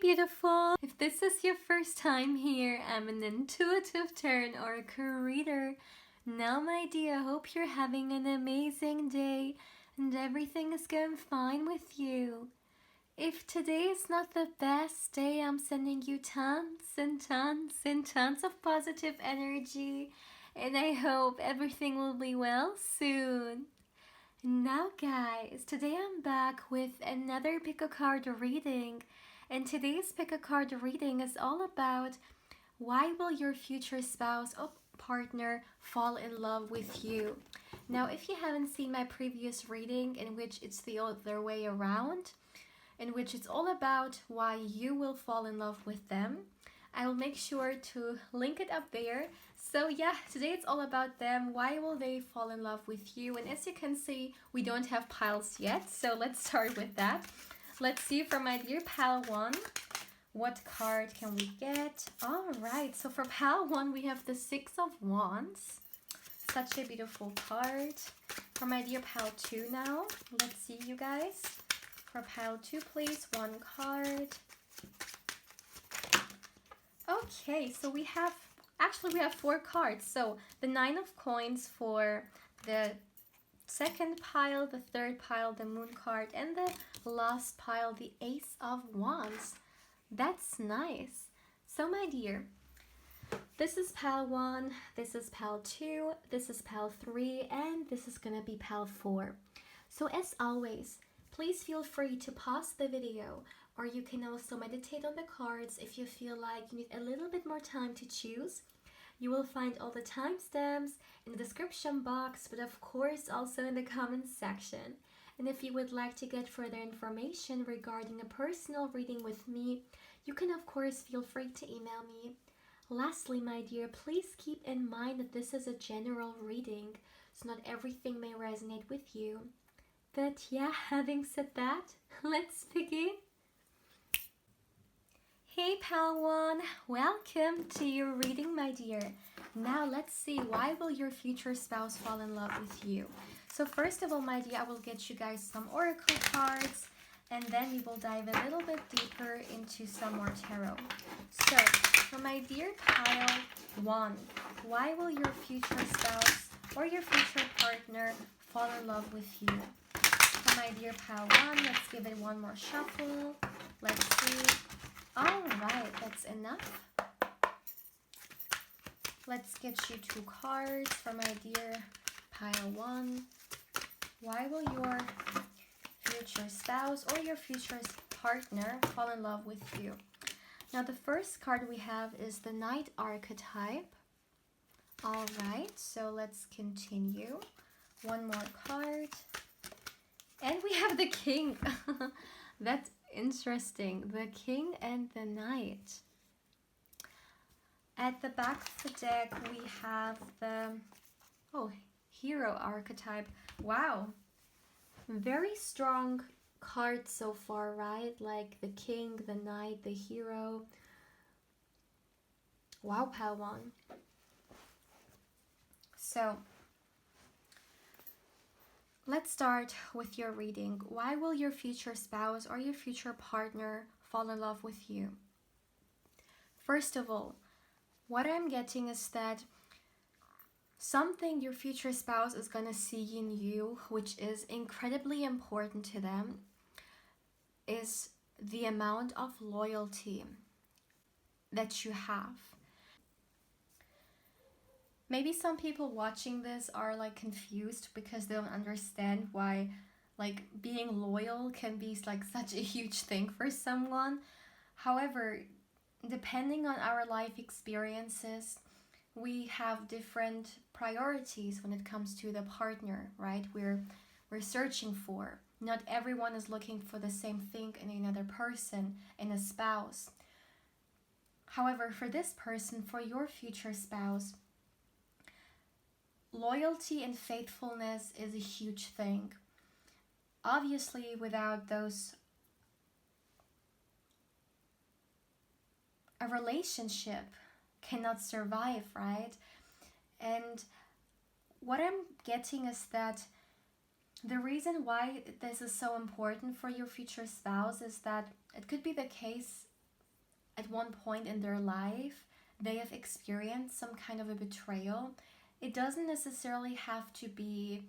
beautiful! If this is your first time here, I'm an intuitive tarot oracle reader. Now my dear, I hope you're having an amazing day and everything is going fine with you. If today is not the best day, I'm sending you tons and tons and tons of positive energy, and I hope everything will be well soon. Now guys, today I'm back with another pick a card reading, and today's pick a card reading is all about why will your future spouse or partner fall in love with you. Now if you haven't seen my previous reading, in which it's the other way around, in which it's all about why you will fall in love with them, I will make sure to link it up there. So yeah, today it's all about them. Why will they fall in love with you? And as you can see, we don't have piles yet, so let's start with that. Let's see for my dear pile 1, what card can we get? Alright, so for pile 1 we have the 6 of Wands. Such a beautiful card. For my dear pile 2 now, let's see you guys. For pile 2 please, 1 card. Okay, so we have 4 cards. So the 9 of coins for the second pile, the third pile, the moon card, and the last pile, the Ace of Wands. That's nice. So my dear, this is pile 1, this is pile 2, this is pile 3, and this is gonna be pile 4. So as always, please feel free to pause the video, or you can also meditate on the cards if you feel like you need a little bit more time to choose. You will find all the timestamps in the description box, but of course also in the comments section. And if you would like to get further information regarding a personal reading with me, you can of course feel free to email me. Lastly, my dear, please keep in mind that this is a general reading, so not everything may resonate with you. But yeah, having said that, let's begin. Hey pal 1, welcome to your reading, my dear. Now let's see, why will your future spouse fall in love with you? So first of all, my dear, I will get you guys some oracle cards, and then we will dive a little bit deeper into some more tarot. So for my dear pile 1, why will your future spouse or your future partner fall in love with you? For my dear pile 1, let's give it one more shuffle. Let's see. Alright, that's enough. Let's get you 2 cards for my dear pile 1. Why will your future spouse or your future partner fall in love with you? Now the first card we have is the Knight archetype. Alright, so let's continue. One more card. And we have the King. That's interesting. The King and the Knight. At the back of the deck we have the Hero archetype. Wow, very strong cards so far, right? Like the King, the Knight, the Hero. Wow, pile 1. So let's start with your reading. Why will your future spouse or your future partner fall in love with you? First of all, what I'm getting is that something your future spouse is going to see in you, which is incredibly important to them, is the amount of loyalty that you have. Maybe some people watching this are like confused because they don't understand why like being loyal can be like such a huge thing for someone. However, depending on our life experiences, we have different priorities when it comes to the partner, right? We're searching for. Not everyone is looking for the same thing in another person, in a spouse. However, for this person, for your future spouse, loyalty and faithfulness is a huge thing. Obviously, without those, a relationship cannot survive, right? And what I'm getting is that the reason why this is so important for your future spouse is that it could be the case at one point in their life they have experienced some kind of a betrayal. It doesn't necessarily have to be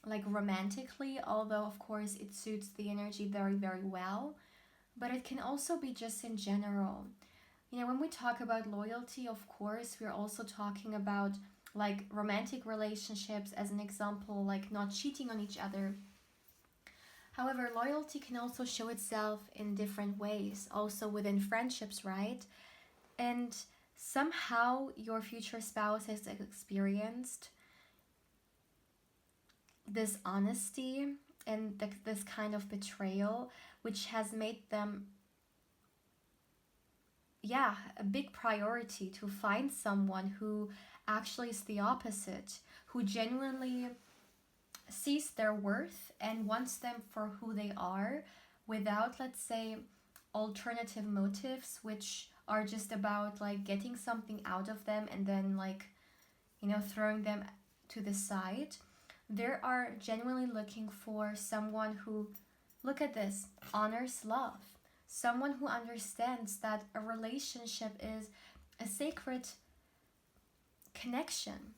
like romantically, although of course it suits the energy very, very well, but it can also be just in general. You know, when we talk about loyalty, of course, we're also talking about like romantic relationships as an example, like not cheating on each other. However, loyalty can also show itself in different ways, also within friendships, right? And somehow your future spouse has experienced this honesty and this kind of betrayal, which has made them, yeah, a big priority to find someone who actually is the opposite, who genuinely sees their worth and wants them for who they are without, let's say, alternative motives, which are just about like getting something out of them and then like, you know, throwing them to the side. They are genuinely looking for someone who, look at this, honors love. Someone who understands that a relationship is a sacred connection.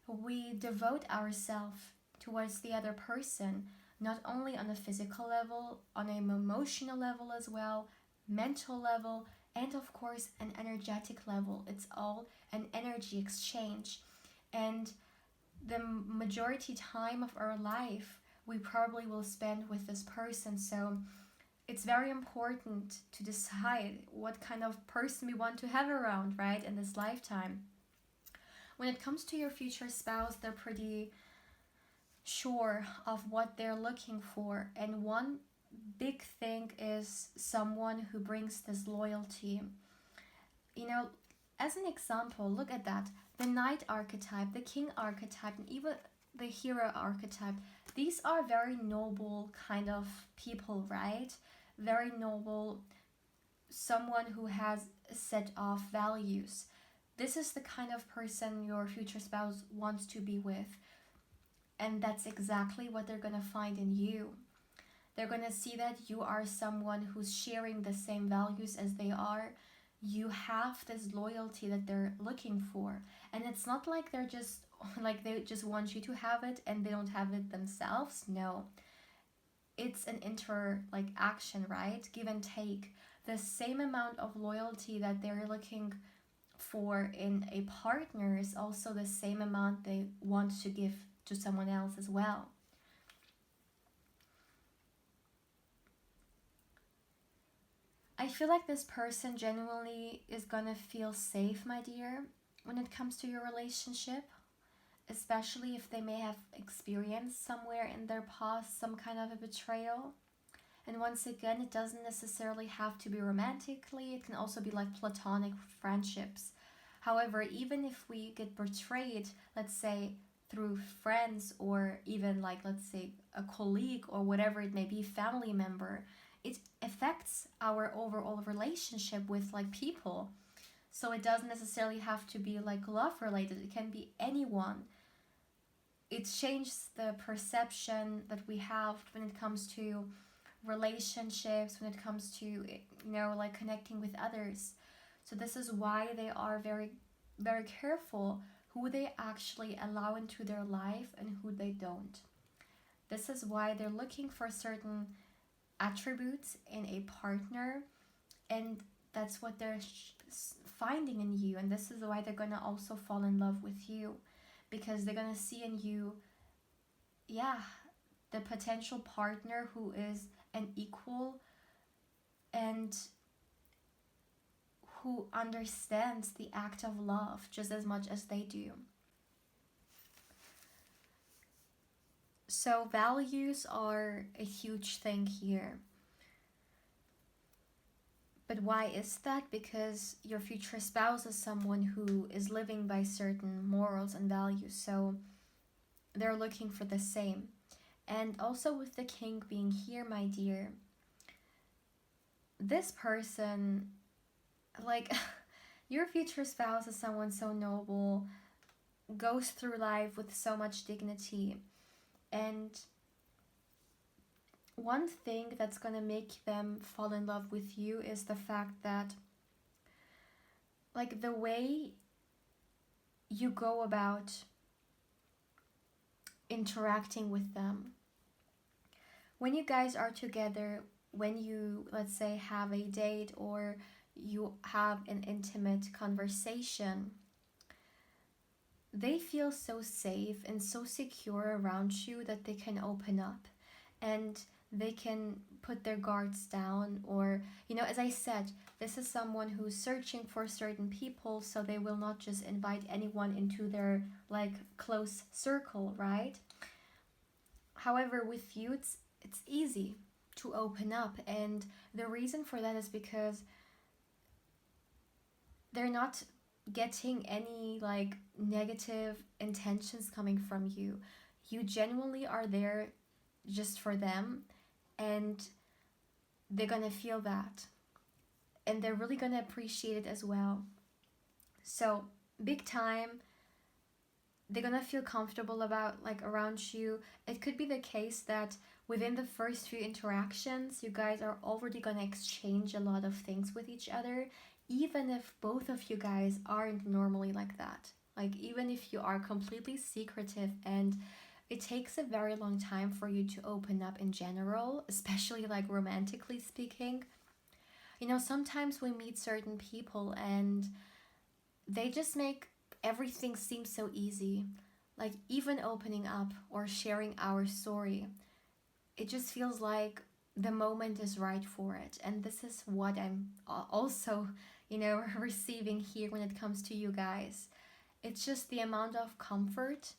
We devote ourselves towards the other person, not only on a physical level, on an emotional level as well, mental level, and of course an energetic level. It's all an energy exchange. And the majority time of our life we probably will spend with this person. So it's very important to decide what kind of person we want to have around, right, in this lifetime. When it comes to your future spouse, they're pretty sure of what they're looking for. And one big thing is someone who brings this loyalty. You know, as an example, look at that. The knight archetype, the king archetype, and even the hero archetype. These are very noble kind of people, right? Very noble, someone who has a set of values. This is the kind of person your future spouse wants to be with. And that's exactly what they're going to find in you. They're going to see that you are someone who's sharing the same values as they are. You have this loyalty that they're looking for. And it's not like they're just like they just want you to have it and they don't have it themselves. No. It's an action, right? Give and take. The same amount of loyalty that they're looking for in a partner is also the same amount they want to give to someone else as well. I feel like this person genuinely is gonna feel safe, my dear, when it comes to your relationship, especially if they may have experienced somewhere in their past some kind of a betrayal. And once again, it doesn't necessarily have to be romantically, it can also be like platonic friendships. However, even if we get betrayed, let's say through friends or even like, let's say, a colleague or whatever it may be, family member, it affects our overall relationship with like people. So it doesn't necessarily have to be like love related, it can be anyone. It changes the perception that we have when it comes to relationships, when it comes to, you know, like connecting with others. So this is why they are very, very careful who they actually allow into their life and who they don't. This is why they're looking for certain attributes in a partner, and that's what they're finding in you. And this is why they're gonna also fall in love with you, because they're gonna see in you, yeah, the potential partner who is an equal and who understands the act of love just as much as they do. So values are a huge thing here. But why is that? Because your future spouse is someone who is living by certain morals and values, so they're looking for the same. And also with the king being here, my dear, this person, like, your future spouse is someone so noble, goes through life with so much dignity. And one thing that's going to make them fall in love with you is the fact that like the way you go about interacting with them. When you guys are together, when you, let's say, have a date or you have an intimate conversation, they feel so safe and so secure around you that they can open up and they can put their guards down. Or, as I said, this is someone who's searching for certain people, so they will not just invite anyone into their like close circle, right? However, with you, it's easy to open up, and the reason for that is because they're not getting any like negative intentions coming from you. You genuinely are there just for them, and they're gonna feel that, and they're really gonna appreciate it as well. So big time, they're gonna feel comfortable about like around you. It could be the case that within the first few interactions, you guys are already gonna exchange a lot of things with each other, even if both of you guys aren't normally like that. Like, even if you are completely secretive and it takes a very long time for you to open up in general, especially like romantically speaking. Sometimes we meet certain people and they just make everything seem so easy. Like, even opening up or sharing our story, it just feels like the moment is right for it. And this is what I'm also, receiving here when it comes to you guys. It's just the amount of comfort,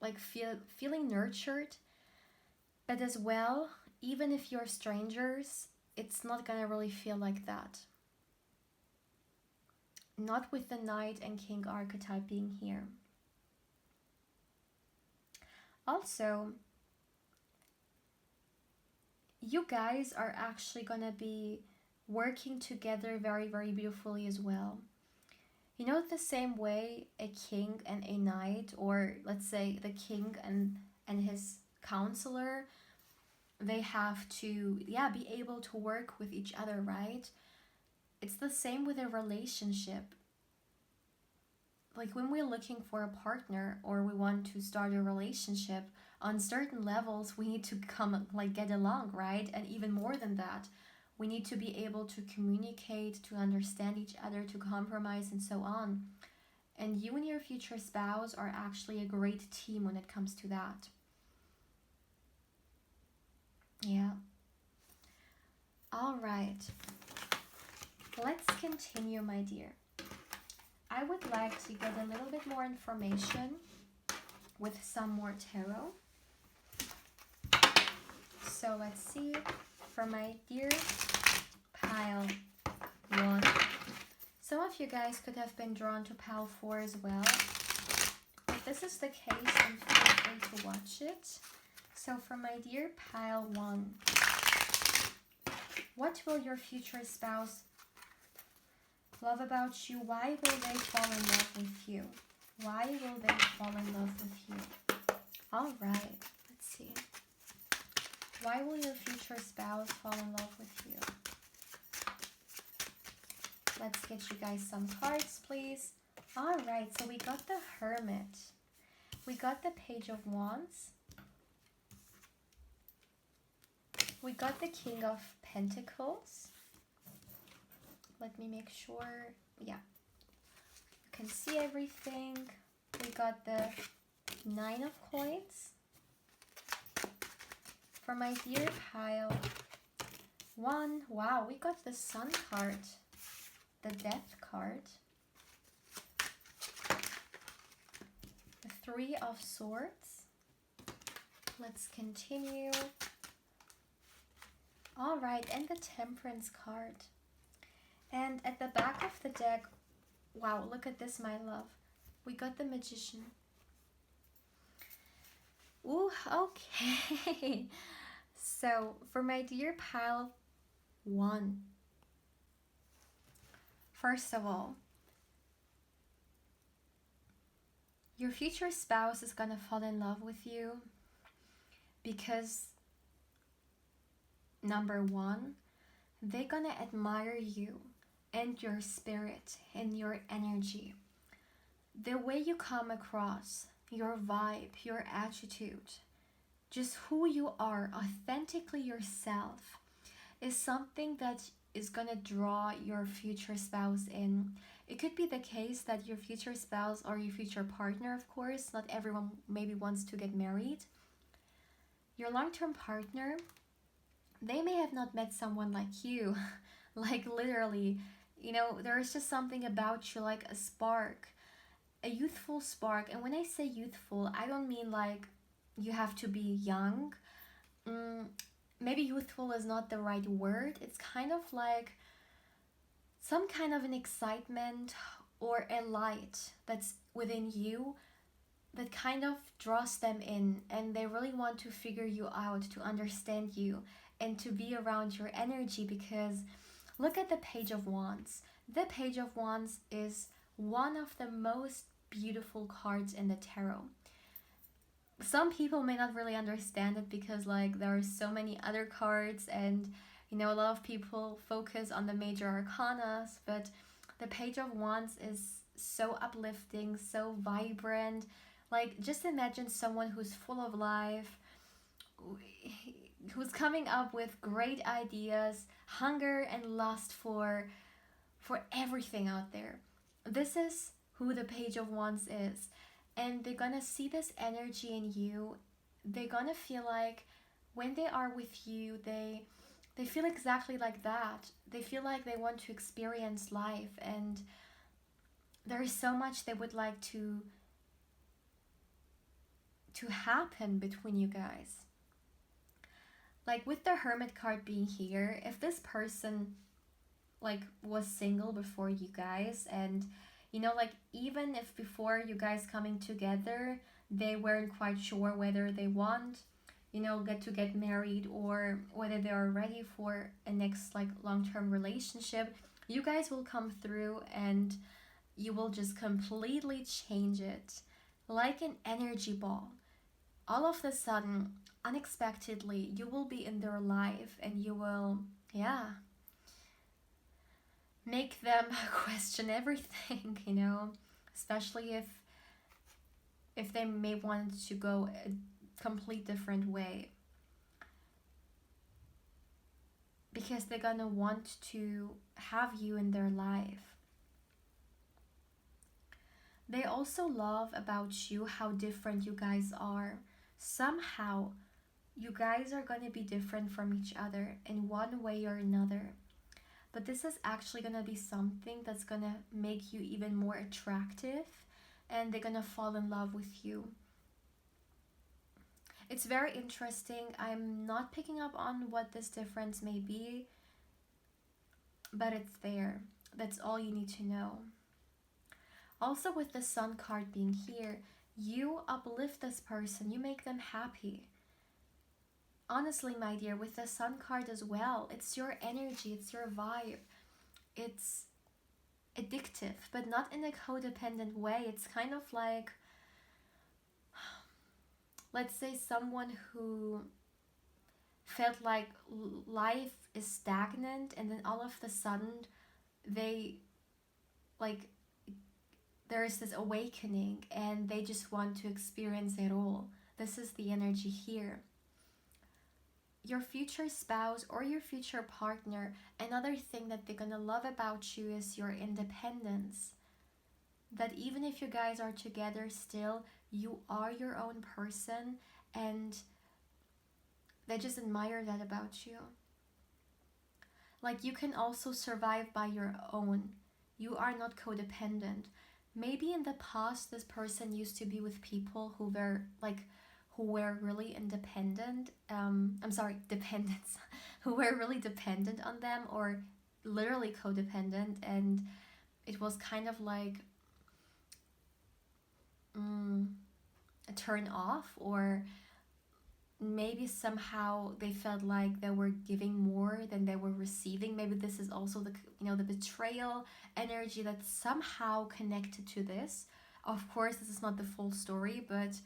like feeling nurtured, but as well, even if you're strangers, it's not gonna really feel like that. Not with the knight and king archetype being here. Also, you guys are actually gonna be working together very, very beautifully as well. The same way a king and a knight, or let's say the king and his counselor, they have to, be able to work with each other, right? It's the same with a relationship. Like, when we're looking for a partner or we want to start a relationship, on certain levels we need to get along, right? And even more than that, we need to be able to communicate, to understand each other, to compromise, and so on. And you and your future spouse are actually a great team when it comes to that. Yeah. All right. Let's continue, my dear. I would like to get a little bit more information with some more tarot. So let's see, for my dear pile 1. Some of you guys could have been drawn to pile 4 as well. If this is the case, then feel free to watch it. So for my dear pile 1, what will your future spouse love about you? Why will they fall in love with you? Why will they fall in love with you? All right, let's see. Why will your future spouse fall in love with you? Let's get you guys some cards, please. All right, so we got the Hermit. We got the Page of Wands. We got the King of Pentacles. Let me make sure. Yeah, you can see everything. We got the 9 of Coins. For my dear pile 1, wow, we got the Sun card, the Death card, the 3 of Swords. Let's continue. All right, and the Temperance card. And at the back of the deck, wow, look at this, my love. We got the Magician. Ooh, okay. So, for my dear pile 1, first of all, your future spouse is gonna fall in love with you because, number 1, they're gonna admire you and your spirit and your energy. The way you come across, your vibe, your attitude, just who you are, authentically yourself, is something that is gonna draw your future spouse in. It could be the case that your future spouse or your future partner, of course, not everyone maybe wants to get married. Your long-term partner, they may have not met someone like you, like literally, there is just something about you, like a spark, a youthful spark. And when I say youthful, I don't mean like you have to be young. Mm, Maybe youthful is not the right word. It's kind of like some kind of an excitement or a light that's within you that kind of draws them in, and they really want to figure you out, to understand you, and to be around your energy. Because look at the Page of Wands. The Page of Wands is one of the most beautiful cards in the tarot. Some people may not really understand it because like there are so many other cards, and a lot of people focus on the major arcanas, but the Page of Wands is so uplifting, so vibrant. Like, just imagine someone who's full of life, who's coming up with great ideas, hunger and lust for everything out there. This is who the Page of Wands is. And they're gonna see this energy in you. They're gonna feel like when they are with you, they feel exactly like that. They feel like they want to experience life, and there is so much they would like to happen between you guys. Like with the Hermit card being here, if this person like was single before you guys, and like even if before you guys coming together they weren't quite sure whether they want get married, or whether they are ready for a next like long-term relationship, you guys will come through and you will just completely change it like an energy ball. All of a sudden, unexpectedly, you will be in their life, and you will, yeah, make them question everything, especially if they may want to go a complete different way, because they're gonna want to have you in their life. They also love about you how different you guys are. Somehow you guys are gonna be different from each other in one way or another, but this is actually gonna be something that's gonna make you even more attractive, and they're gonna fall in love with you. It's very interesting. I'm not picking up on what this difference may be, but it's there. That's all you need to know. Also, with the Sun card being here, you uplift this person, you make them happy. Honestly, my dear, with the Sun card as well, it's your energy, it's your vibe. It's addictive, but not in a codependent way. It's kind of like, let's say someone who felt like life is stagnant, and then all of a sudden they like there is this awakening and they just want to experience it all. This is the energy here. Your future spouse or your future partner, another thing that they're gonna love about you is your independence. That even if you guys are together still, you are your own person, and they just admire that about you. Like, you can also survive by your own. You are not codependent. Maybe in the past this person used to be with people who were really independent. Dependents, who were really dependent on them, or literally codependent, and it was kind of like a turn off, or maybe somehow they felt like they were giving more than they were receiving. Maybe this is also the betrayal energy that's somehow connected to this. Of course, this is not the full story, but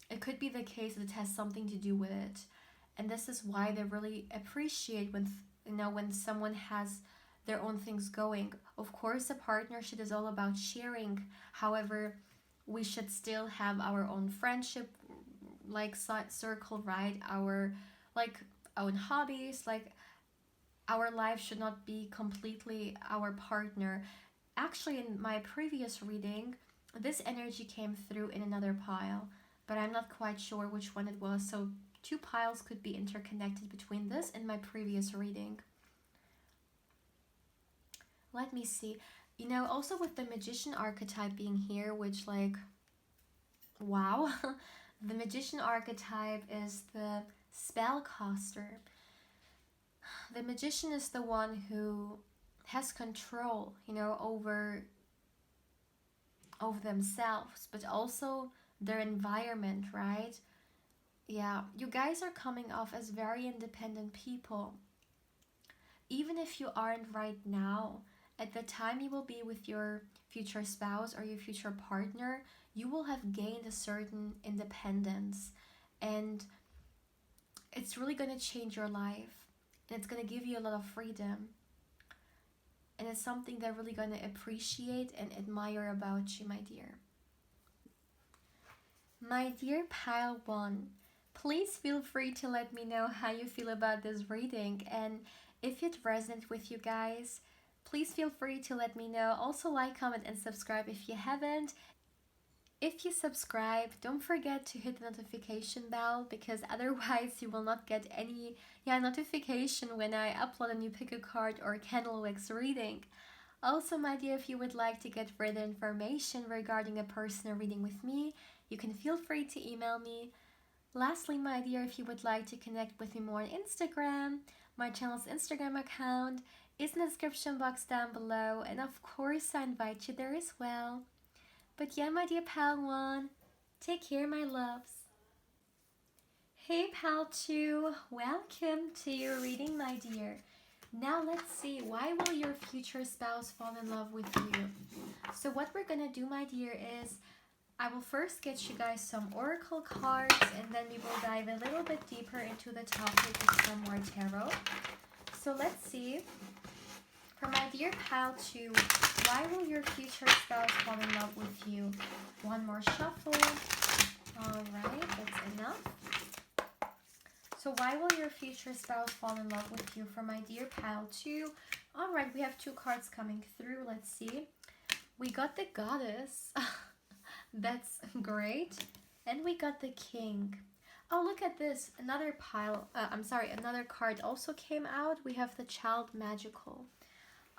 it could be the case that it has something to do with it. And this is why they really appreciate when someone has their own things going. Of course, a partnership is all about sharing. However, we should still have our own friendship like circle, right? Our like own hobbies, like our life should not be completely our partner. Actually, in my previous reading, this energy came through in another pile, but I'm not quite sure which one it was. So two piles could be interconnected between this and my previous reading. Let me see. You know, also with the magician archetype being here, which like, wow. The magician archetype is the spellcaster. The magician is the one who has control, you know, over themselves, but also their environment, right? Yeah, you guys are coming off as very independent people. Even if you aren't right now, at the time you will be with your future spouse or your future partner, you will have gained a certain independence, and it's really going to change your life, and it's going to give you a lot of freedom, and it's something they're really going to appreciate and admire about you, my dear. My dear pile 1, please feel free to let me know how you feel about this reading, and if it resonates with you guys, please feel free to let me know. Also like, comment, and subscribe if you haven't. If you subscribe, don't forget to hit the notification bell, because otherwise you will not get any notification when I upload a new pick a card or candle wax reading. Also, my dear, if you would like to get further information regarding a personal reading with me, you can feel free to email me. Lastly, my dear, if you would like to connect with me more on Instagram, my channel's Instagram account is in the description box down below, and of course I invite you there as well. But yeah, my dear pal 1, take care, my loves. Hey pal 2, welcome to your reading, my dear. Now let's see, why will your future spouse fall in love with you? So what we're gonna do, my dear, is I will first get you guys some oracle cards, and then we will dive a little bit deeper into the topic with some more tarot. So let's see. For my dear pal 2, why will your future spouse fall in love with you? One more shuffle. Alright, that's enough. So why will your future spouse fall in love with you? For my dear pal 2. Alright, we have 2 cards coming through. Let's see. We got the goddess. That's great. And we got the king. Oh, look at this. Another card also came out. We have the child magical.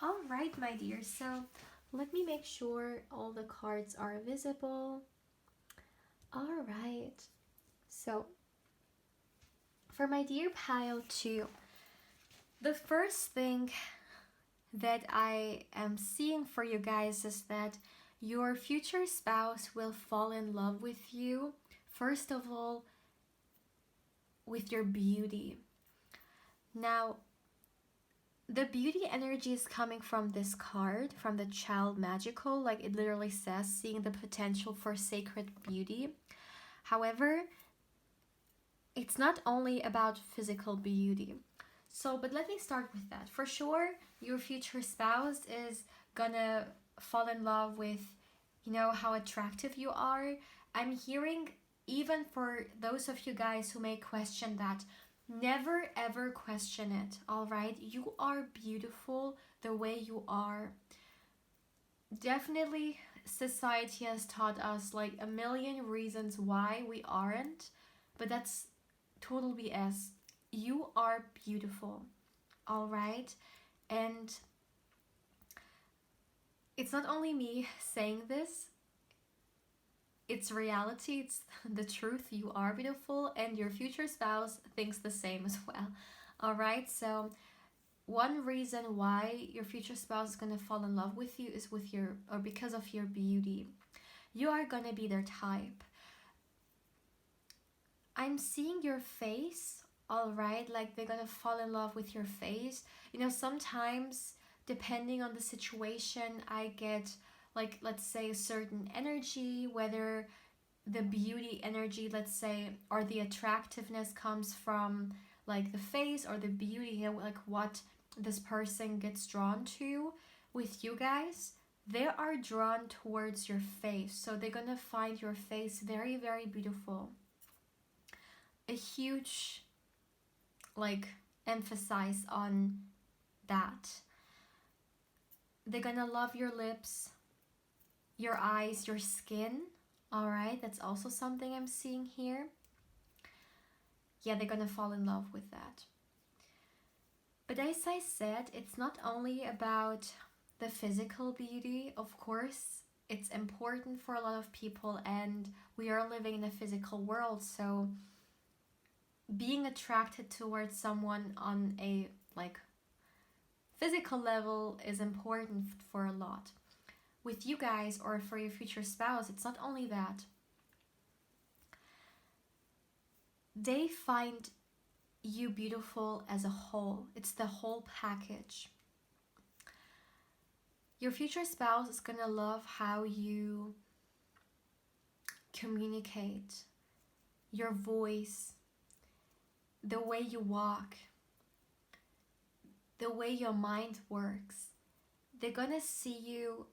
All right, my dear. So let me make sure all the cards are visible. All right. So for my dear pile 2, the first thing that I am seeing for you guys is that your future spouse will fall in love with you, first of all, with your beauty. Now, the beauty energy is coming from this card, from the child magical, like it literally says, seeing the potential for sacred beauty. However, it's not only about physical beauty. So, but let me start with that. For sure, your future spouse is gonna fall in love with, you know, how attractive you are. I'm hearing, even for those of you guys who may question that, never ever question it, all right? You are beautiful the way you are. Definitely, society has taught us like a million reasons why we aren't, but that's total BS. You are beautiful, all right? And it's not only me saying this, it's reality, it's the truth. You are beautiful, and your future spouse thinks the same as well. All right, so one reason why your future spouse is going to fall in love with you is because of your beauty. You are going to be their type. I'm seeing your face, all right? Like they're going to fall in love with your face. You know, sometimes depending on the situation, I get like, let's say, a certain energy, whether the beauty energy, let's say, or the attractiveness comes from like the face, or the beauty, you know, like what this person gets drawn to with you guys, they are drawn towards your face. So they're gonna find your face very, very beautiful. A huge like emphasis on that. They're gonna love your lips, your eyes, your skin. All right, that's also something I'm seeing here. Yeah, they're gonna fall in love with that. But as I said, it's not only about the physical beauty. Of course, it's important for a lot of people, and we are living in a physical world, so being attracted towards someone on a like physical level is important for a lot. With you guys or for your future spouse, it's not only that. They find you beautiful as a whole. It's the whole package. Your future spouse is gonna love how you communicate, your voice, the way you walk, the way your mind works. They're gonna see you.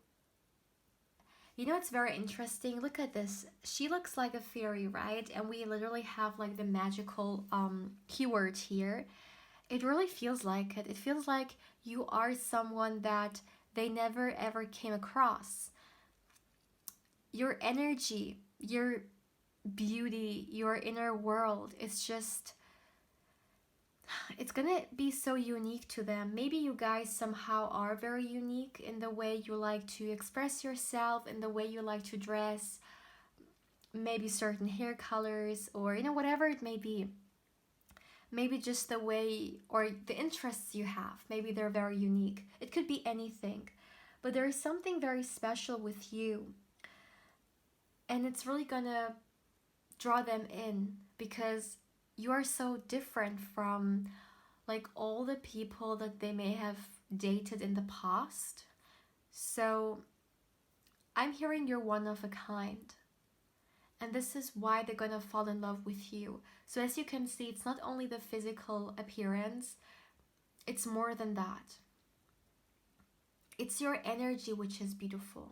You know, it's very interesting. Look at this. She looks like a fairy, right? And we literally have like the magical keyword here. It really feels like it. It feels like you are someone that they never ever came across. Your energy, your beauty, your inner world, it's gonna be so unique to them. Maybe you guys somehow are very unique in the way you like to express yourself, in the way you like to dress, maybe certain hair colors, or whatever it may be. Maybe just the way or the interests you have, maybe they're very unique. It could be anything, but there is something very special with you, and it's really gonna draw them in because you are so different from like all the people that they may have dated in the past. So I'm hearing you're one of a kind, and this is why they're gonna fall in love with you. So as you can see, it's not only the physical appearance, it's more than that. It's your energy which is beautiful.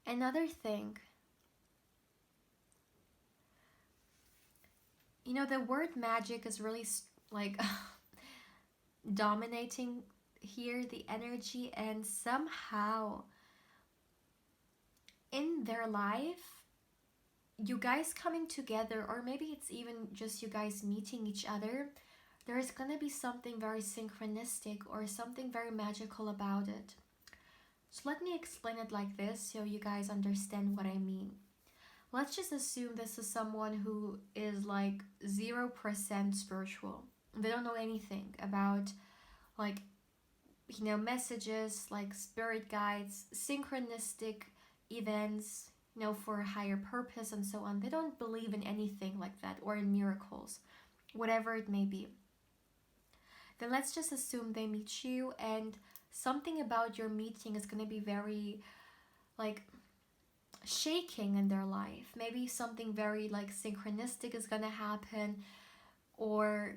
Another thing, the word magic is really like dominating here, the energy, and somehow in their life, you guys coming together, or maybe it's even just you guys meeting each other, there's gonna be something very synchronistic or something very magical about it. So let me explain it like this so you guys understand what I mean. Let's just assume this is someone who is like 0% spiritual. They don't know anything about like, messages, like spirit guides, synchronistic events, for a higher purpose and so on. They don't believe in anything like that, or in miracles, whatever it may be. Then let's just assume they meet you, and something about your meeting is going to be very like shaking in their life. Maybe something very like synchronistic is going to happen, or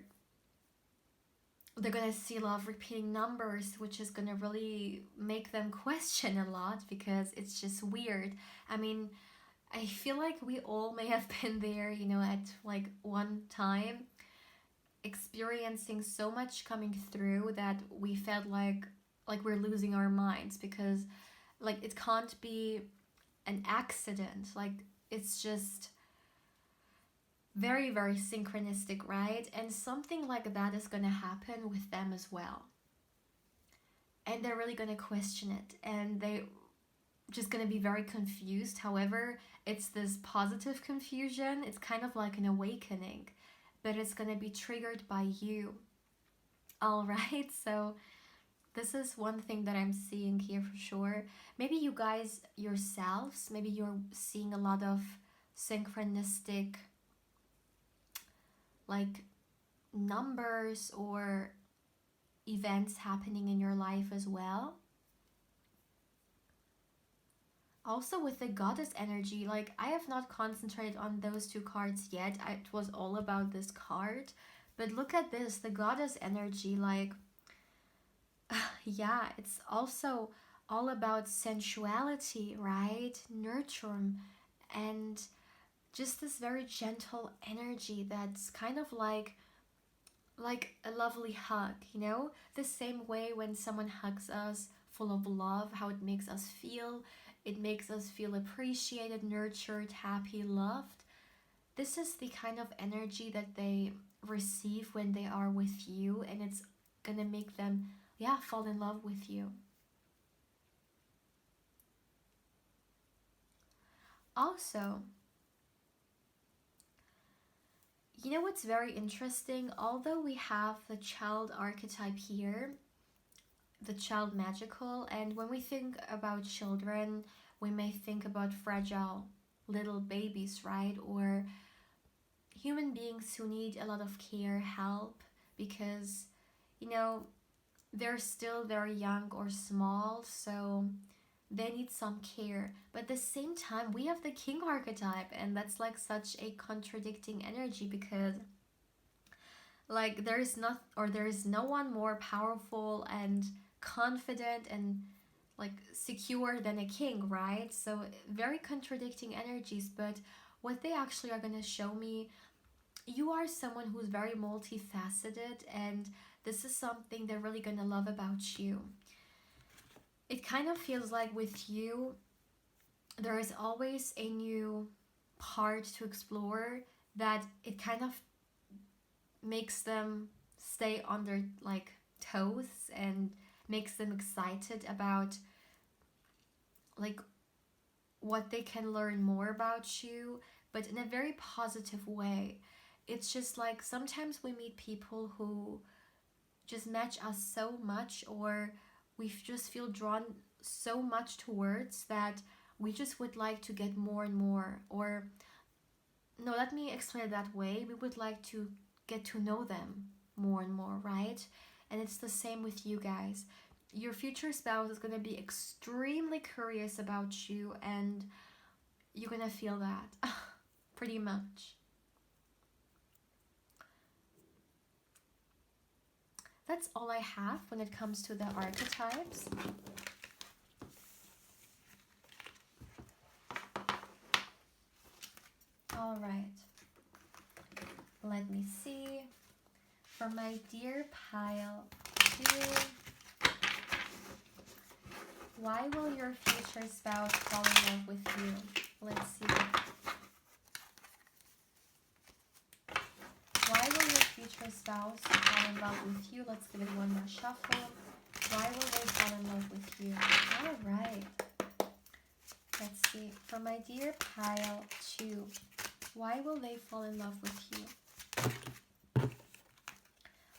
they're going to see a lot of repeating numbers, which is going to really make them question a lot because it's just weird. I mean, I feel like we all may have been there, at like one time, experiencing so much coming through that we felt like we're losing our minds, because like it can't be an accident. Like it's just very, very synchronistic, right? And something like that is going to happen with them as well. And they're really going to question it, and they just going to be very confused. However, it's this positive confusion. It's kind of like an awakening, but it's going to be triggered by you. All right, so this is one thing that I'm seeing here for sure. Maybe you guys yourselves, maybe you're seeing a lot of synchronistic like numbers or events happening in your life as well. Also with the goddess energy, like I have not concentrated on those two cards yet. It was all about this card, But look at this, the goddess energy, like, yeah, it's also all about sensuality, right? Nurture and just this very gentle energy that's kind of like a lovely hug, you know? The same way when someone hugs us full of love, how it makes us feel. It makes us feel appreciated, nurtured, happy, loved. This is the kind of energy that they receive when they are with you, and it's gonna make them, yeah, fall in love with you. Also, you know what's very interesting? Although we have the child archetype here, the child magical, and when we think about children, we may think about fragile little babies, right? Or human beings who need a lot of care, help, because, you know, they're still very young or small, so they need some care. But at the same time, we have the king archetype, and that's like such a contradicting energy because like there is no one more powerful and confident and like secure than a king, right? So very contradicting energies, but what they actually are going to show me, you are someone who's very multifaceted, and this is something they're really going to love about you. It kind of feels like with you there is always a new part to explore, that it kind of makes them stay on their like toes and makes them excited about like what they can learn more about you, but in a very positive way. It's just like sometimes we meet people who just match us so much, or we just feel drawn so much towards that we just would like to get more and more. Or no, let me explain it that way, we would like to get to know them more and more, right? And it's the same with you guys. Your future spouse is going to be extremely curious about you, and you're going to feel that pretty much. That's all I have when it comes to the archetypes. All right. Let me see. For my dear pile 2, why will your future spouse fall in love with you? Let's see. Why will your future spouse fall in love with you? Let's give it one more shuffle. Why will they fall in love with you? All right. Let's see. For my dear pile 2, why will they fall in love with you?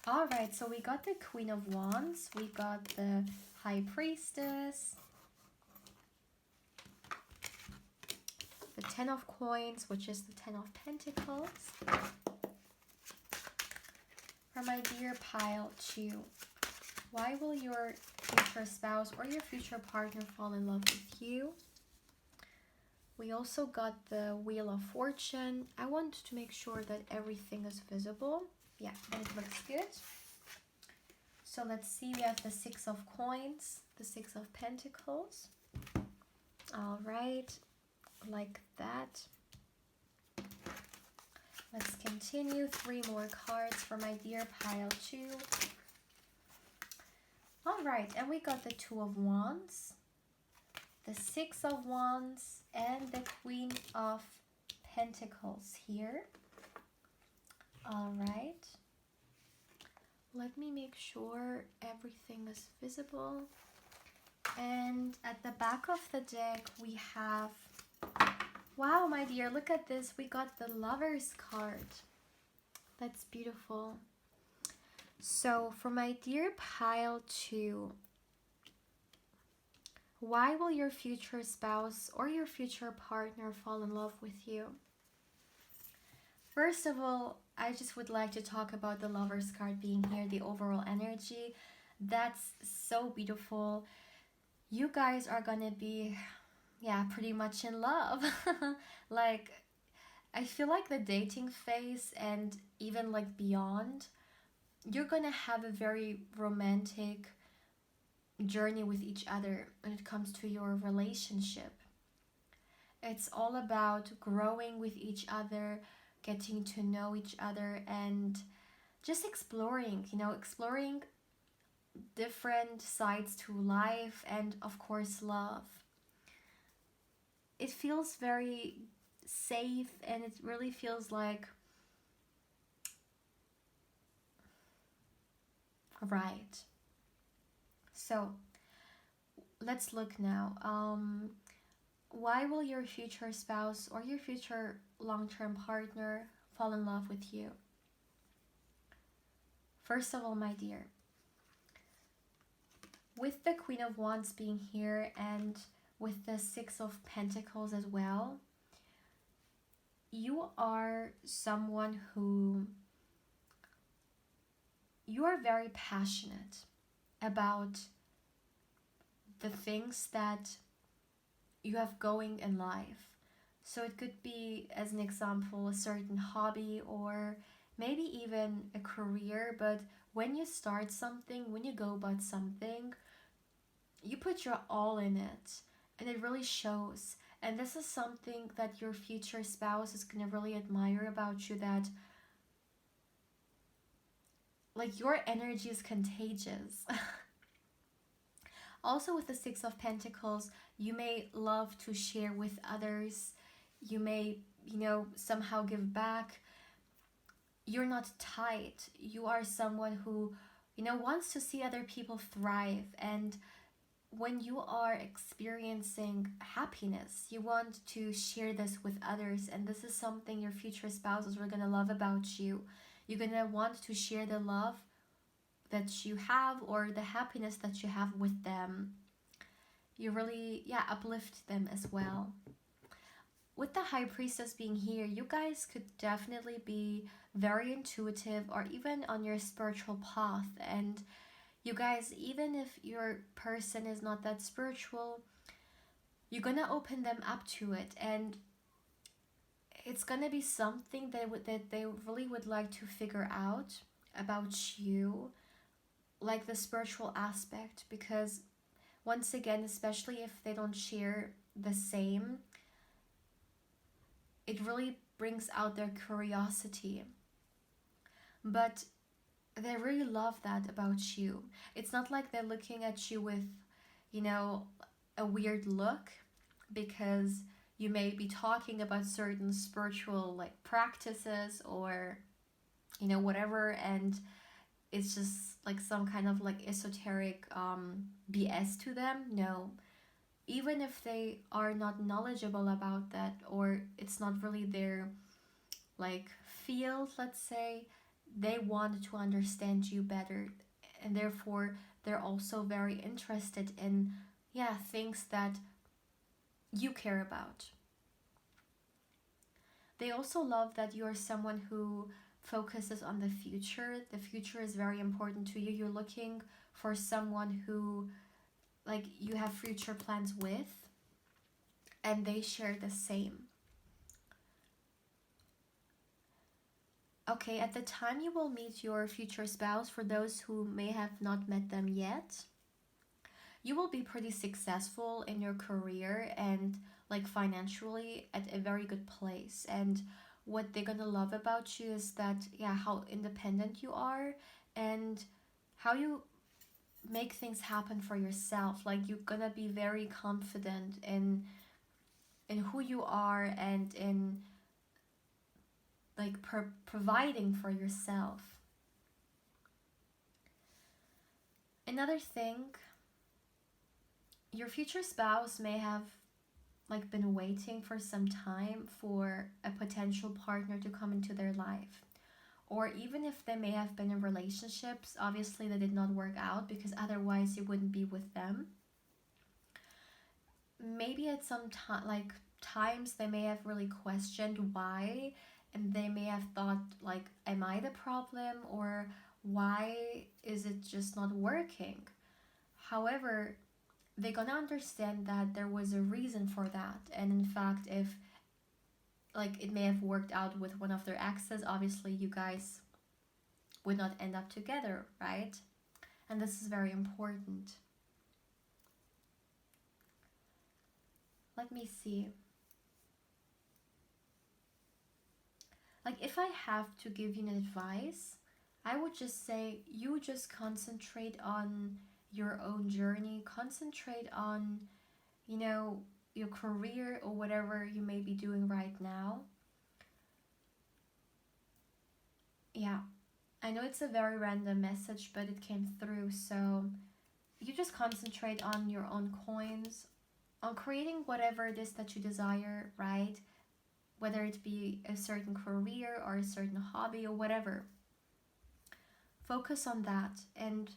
All right, so we got the Queen of Wands, we got the High Priestess, the Ten of Coins, which is the Ten of Pentacles. For my dear pile 2, why will your future spouse or your future partner fall in love with you? We also got the Wheel of Fortune. I want to make sure that everything is visible. Yeah, and it looks good. So let's see, we have the Six of Coins, the Six of Pentacles. All right, like that. Let's continue. 3 more cards for my dear pile 2. All right, and we got the Two of Wands, the Six of Wands, and the Queen of Pentacles here. All right. Let me make sure everything is visible. And at the back of the deck, we have, wow, my dear, look at this. We got the Lovers card. That's beautiful. So for my dear pile 2, why will your future spouse or your future partner fall in love with you? First of all, I just would like to talk about the Lovers card being here, the overall energy. That's so beautiful. You guys are gonna be, yeah, pretty much in love. Like, I feel like the dating phase and even like beyond, you're gonna have a very romantic journey with each other when it comes to your relationship. It's all about growing with each other, getting to know each other, and just exploring, exploring different sides to life and, of course, love. It feels very safe and it really feels like right. So let's look now. Why will your future spouse or your future long term partner fall in love with you? First of all, my dear, with the Queen of Wands being here and with the Six of Pentacles as well, you are someone who you are very passionate about the things that you have going in life. So it could be, as an example, a certain hobby or maybe even a career. But when you start something, when you go about something, you put your all in it and it really shows. And this is something that your future spouse is going to really admire about you, that like your energy is contagious. Also, with the Six of Pentacles, you may love to share with others. You may, somehow give back. You're not tight. You are someone who, wants to see other people thrive. And when you are experiencing happiness, you want to share this with others. And this is something your future spouses are going to love about you. You're going to want to share the love that you have or the happiness that you have with them. You really, uplift them as well. With the High Priestess being here, you guys could definitely be very intuitive or even on your spiritual path. And you guys, even if your person is not that spiritual, you're gonna open them up to it, and it's gonna be something that they really would like to figure out about you, like the spiritual aspect. Because once again, especially if they don't share the same, it really brings out their curiosity. But they really love that about you. It's not like they're looking at you with, a weird look, because you may be talking about certain spiritual like practices or whatever, and it's just like some kind of like esoteric BS to them. No, even if they are not knowledgeable about that, or it's not really their like field, let's say, they want to understand you better, and therefore they're also very interested in things that you care about. They also love that you're someone who focuses on the future. The future is very important to you. You're looking for someone who like you have future plans with, and they share the same. Okay, at the time you will meet your future spouse, for those who may have not met them yet, you will be pretty successful in your career and like financially at a very good place. And what they're gonna love about you is that, how independent you are and how you make things happen for yourself. Like you're gonna be very confident in who you are and in like providing for yourself. Another thing, your future spouse may have like been waiting for some time for a potential partner to come into their life. Or even if they may have been in relationships, obviously that did not work out, because otherwise you wouldn't be with them. Maybe at some time, like times, they may have really questioned why, and they may have thought like, am I the problem, or why is it just not working? However, they're gonna understand that there was a reason for that. And in fact, if like it may have worked out with one of their exes, obviously you guys would not end up together, right? And this is very important. Let me see. Like if I have to give you an advice, I would just say you just concentrate on your own journey, concentrate on, you know, your career or whatever you may be doing right now. Yeah, I know it's a very random message, but it came through. So you just concentrate on your own coins, on creating whatever it is that you desire, right? Whether it be a certain career or a certain hobby or whatever. Focus on that, and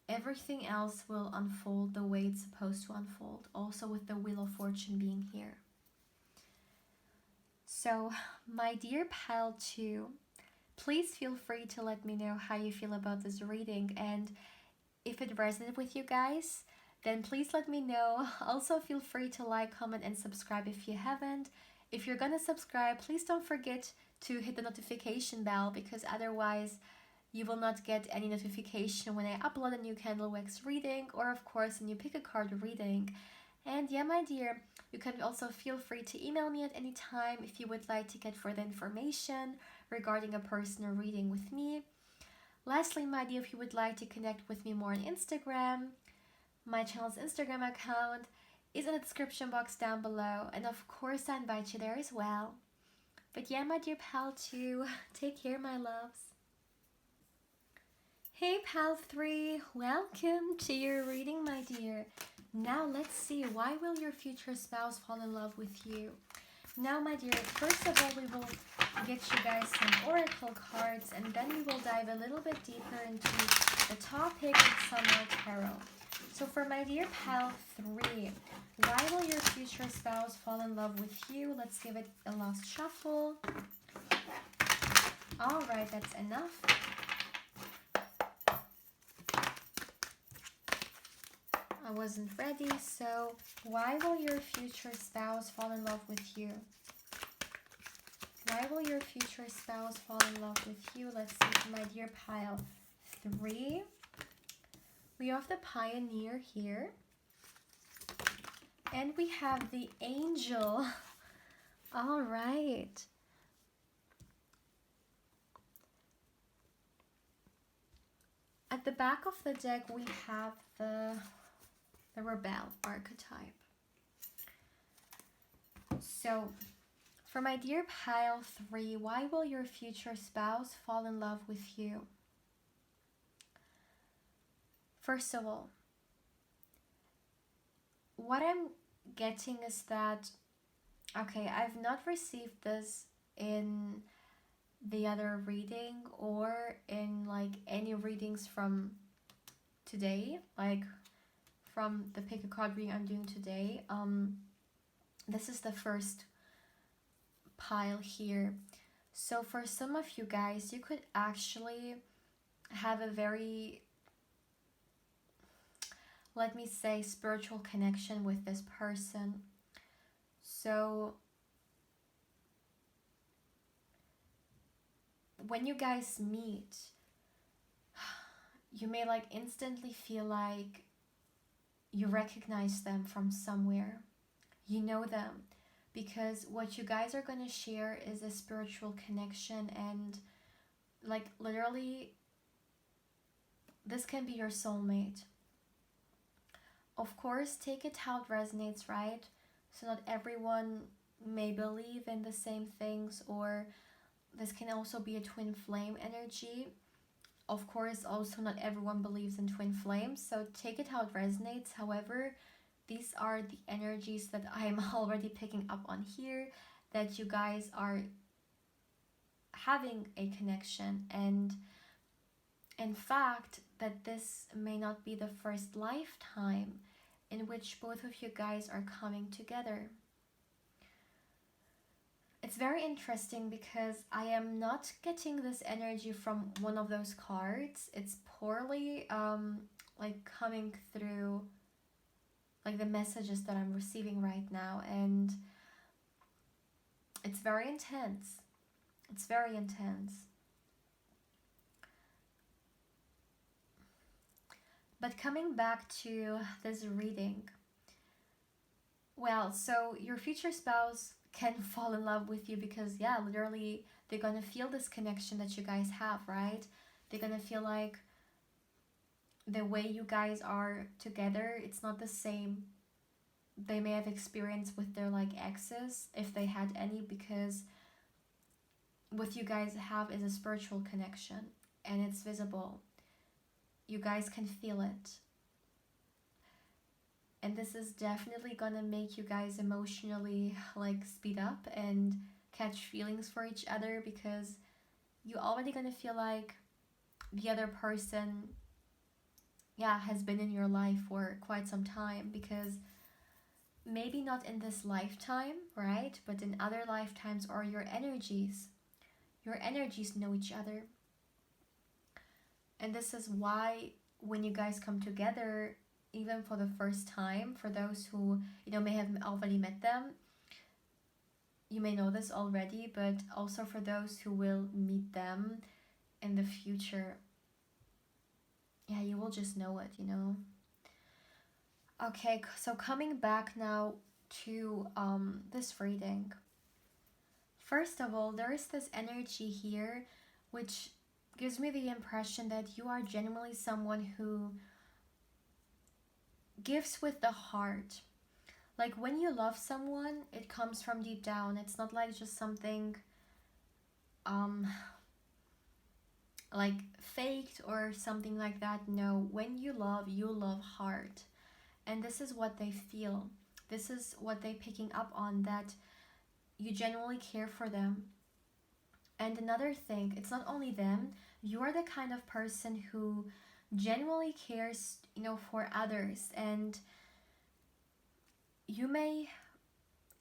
everything else will unfold the way it's supposed to unfold, also with the Wheel of Fortune being here. So, my dear pile 2, please feel free to let me know how you feel about this reading, and if it resonated with you guys, then please let me know. Also, feel free to like, comment, and subscribe if you haven't. If you're gonna subscribe, please don't forget to hit the notification bell, because otherwise you will not get any notification when I upload a new candle wax reading, or of course a new pick a card reading. And yeah, my dear, you can also feel free to email me at any time if you would like to get further information regarding a personal reading with me. Lastly, my dear, if you would like to connect with me more on Instagram, my channel's Instagram account is in the description box down below, and of course I invite you there as well. But yeah, my dear pal 2, take care, my loves. Hey pal 3, welcome to your reading, my dear. Now let's see, why will your future spouse fall in love with you? Now, my dear, first of all, we will get you guys some oracle cards, and then we will dive a little bit deeper into the topic of Summer Tarot. So for my dear pal 3, why will your future spouse fall in love with you? Let's give it a last shuffle. Alright, that's enough. I wasn't ready, so why will your future spouse fall in love with you? Why will your future spouse fall in love with you? Let's see, my dear pile 3. We have the Pioneer here. And we have the Angel. All right. At the back of the deck, we have the Rebel archetype. So, for my dear pile 3, why will your future spouse fall in love with you? First of all, what I'm getting is that, okay, I've not received this in the other reading or in like any readings from today, like from the pick a card reading I'm doing today. This is the first pile here. So for some of you guys, you could actually have a very, let me say, spiritual connection with this person. So when you guys meet, you may like instantly feel like you recognize them from somewhere. You know them, because what you guys are going to share is a spiritual connection, and like literally this can be your soulmate. Of course, take it how it resonates, right? So not everyone may believe in the same things, or this can also be a twin flame energy. Of course, also not everyone believes in twin flames, so take it how it resonates. However, these are the energies that I'm already picking up on here, that you guys are having a connection, and in fact, that this may not be the first lifetime in which both of you guys are coming together. It's very interesting because I am not getting this energy from one of those cards. It's poorly like coming through like the messages that I'm receiving right now, and It's very intense. It's very intense. But coming back to this reading, well, so your future spouse can fall in love with you because, yeah, literally, they're gonna feel this connection that you guys have, right? They're gonna feel like the way you guys are together, it's not the same they may have experienced with their like exes, if they had any, because what you guys have is a spiritual connection and it's visible. You guys can feel it. And this is definitely gonna make you guys emotionally like speed up and catch feelings for each other, because you're already gonna feel like the other person, yeah, has been in your life for quite some time, because maybe not in this lifetime, right? But in other lifetimes, or your energies know each other. And this is why when you guys come together, even for the first time, for those who, may have already met them, you may know this already, but also for those who will meet them in the future, yeah, you will just know it, Okay, so coming back now to this reading. First of all, there is this energy here which gives me the impression that you are genuinely someone who gives with the heart. Like when you love someone, it comes from deep down. It's not like just something like faked or something like that. No, when you love heart. And this is what they feel. This is what they're picking up on, that you genuinely care for them. And another thing, it's not only them, you're the kind of person who genuinely cares, for others. And you may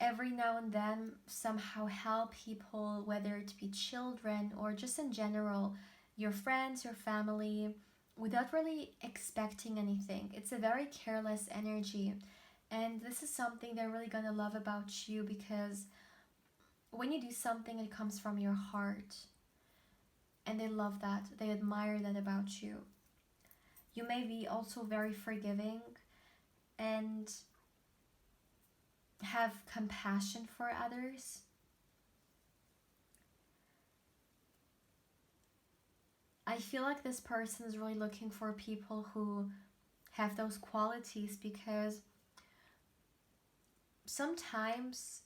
every now and then somehow help people, whether it be children or just in general, your friends, your family, without really expecting anything. It's a very careless energy. And this is something they're really gonna love about you, because when you do something, it comes from your heart. And they love that. They admire that about you. You may be also very forgiving and have compassion for others. I feel like this person is really looking for people who have those qualities, because sometimes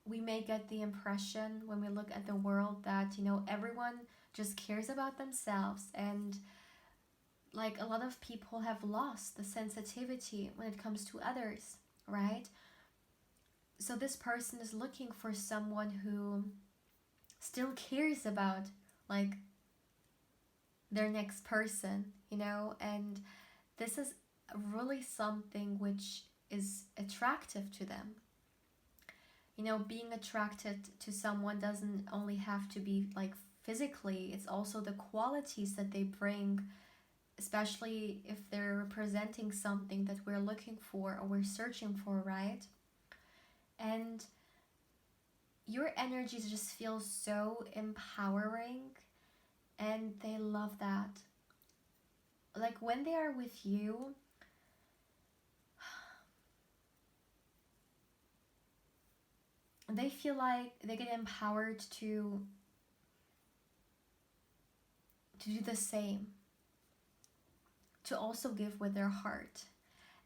we may get the impression when we look at the world that, everyone just cares about themselves, and like a lot of people have lost the sensitivity when it comes to others, right? So this person is looking for someone who still cares about like their next person, and this is really something which is attractive to them. Being attracted to someone doesn't only have to be like physically, it's also the qualities that they bring, especially if they're representing something that we're looking for or we're searching for, right? And your energies just feel so empowering, and they love that. Like when they are with you, they feel like they get empowered to do the same, to also give with their heart.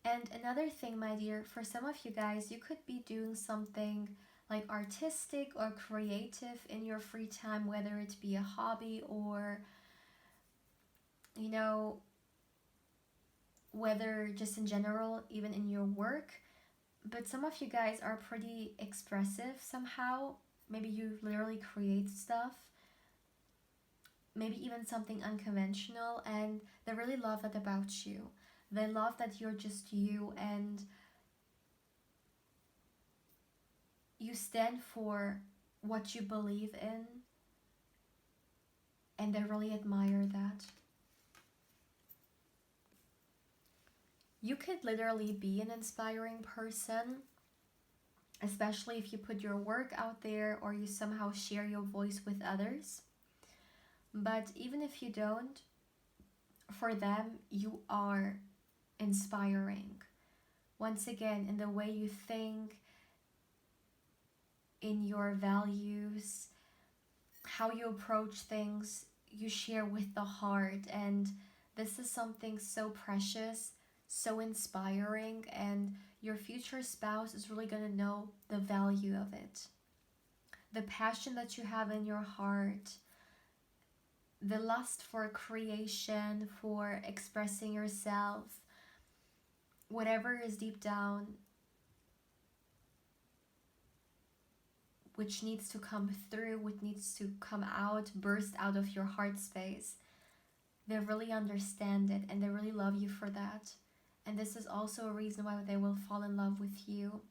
And another thing, my dear, for some of you guys, you could be doing something like artistic or creative in your free time, whether it be a hobby or, whether just in general, even in your work. But some of you guys are pretty expressive somehow. Maybe you literally create stuff, maybe even something unconventional, and they really love that about you. They love that you're just you, and you stand for what you believe in, and they really admire that. You could literally be an inspiring person, especially if you put your work out there or you somehow share your voice with others. But even if you don't, for them, you are inspiring. Once again, in the way you think, in your values, how you approach things, you share with the heart. And this is something so precious, so inspiring, and your future spouse is really going to know the value of it. The passion that you have in your heart, the lust for creation, for expressing yourself, whatever is deep down, which needs to come through, which needs to come out, burst out of your heart space. They really understand it and they really love you for that. And this is also a reason why they will fall in love with you.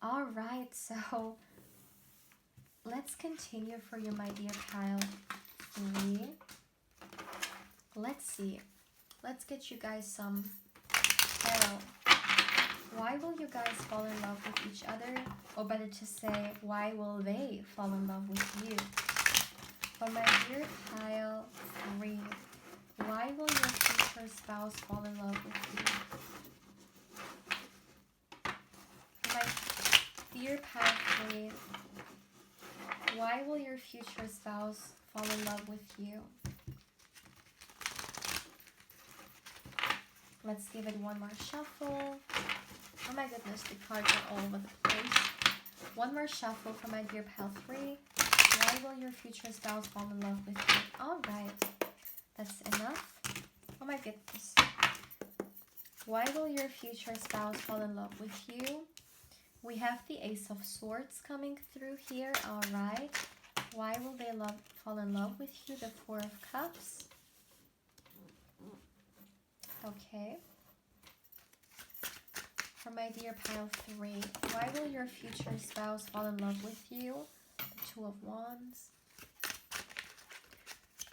All right, so let's continue for you, my dear pile 3. Let's see. Let's get you guys some tarot. Why will you guys fall in love with each other? Or better to say, why will they fall in love with you? For my dear pile 3, why will your future spouse fall in love with you? For my dear pile 3, why will your future spouse fall in love with you? Let's give it one more shuffle. Oh my goodness, the cards are all over the place. One more shuffle for my dear pal 3. Why will your future spouse fall in love with you? Alright, that's enough. Oh my goodness. Why will your future spouse fall in love with you? We have the Ace of Swords coming through here. Alright. Why will they fall in love with you? The Four of Cups. Okay. For my dear pile 3, why will your future spouse fall in love with you? The Two of Wands.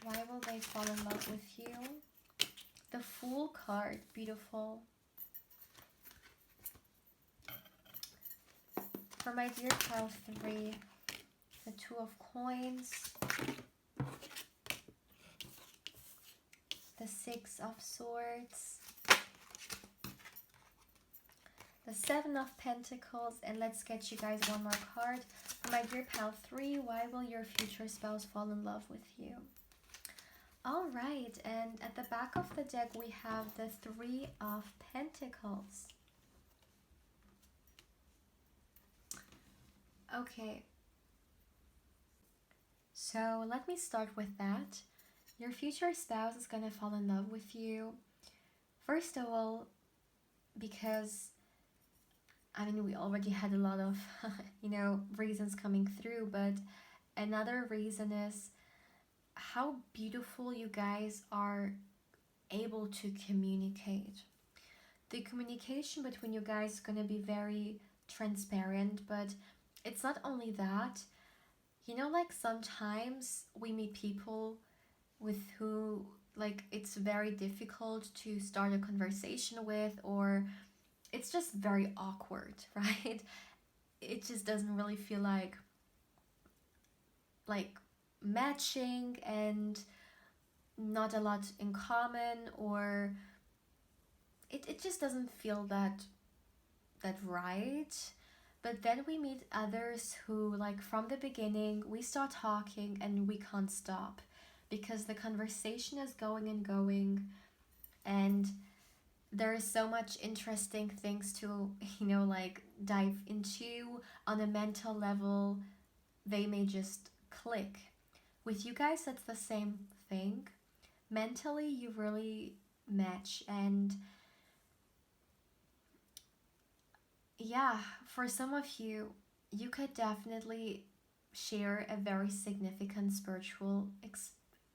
Why will they fall in love with you? The Fool card, beautiful. For my dear pile 3, the Two of Coins. The Six of Swords. The Seven of Pentacles. And let's get you guys one more card. For my dear pal 3, why will your future spouse fall in love with you? Alright, and at the back of the deck we have the Three of Pentacles. Okay. So let me start with that. Your future spouse is going to fall in love with you. First of all, because I mean, we already had a lot of, reasons coming through, but another reason is how beautiful you guys are able to communicate. The communication between you guys is going to be very transparent, but it's not only that. Like sometimes we meet people with who, it's very difficult to start a conversation with, or it's just very awkward, right? It just doesn't really feel like matching and not a lot in common, or it just doesn't feel that right. But then we meet others who, from the beginning, we start talking and we can't stop because the conversation is going and going, and there is so much interesting things to, dive into on a mental level. They may just click. With you guys, that's the same thing. Mentally, you really match, and yeah, for some of you, you could definitely share a very significant spiritual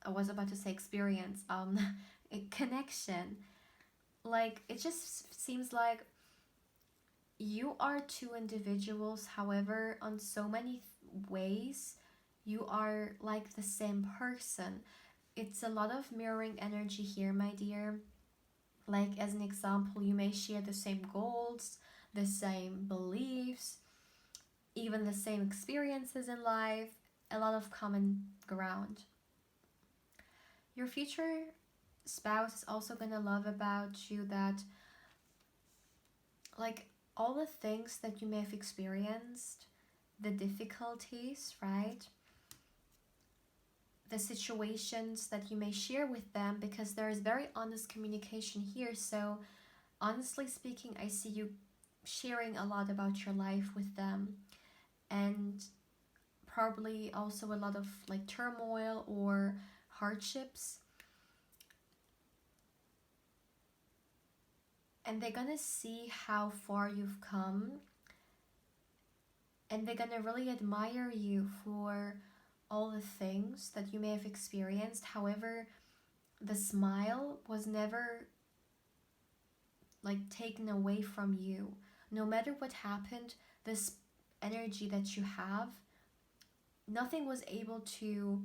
I was about to say experience, a connection. It just seems like you are two individuals, however, on so many ways, you are like the same person. It's a lot of mirroring energy here, my dear. Like, as an example, you may share the same goals, the same beliefs, even the same experiences in life, a lot of common ground. Your future spouse is also gonna love about you that, like, all the things that you may have experienced, the difficulties, right? The situations that you may share with them, because there is very honest communication here. So honestly speaking, I see you sharing a lot about your life with them, and probably also a lot of like turmoil or hardships. And they're gonna see how far you've come, and they're gonna really admire you for all the things that you may have experienced. However, the smile was never like taken away from you. No matter what happened, this energy that you have, nothing was able to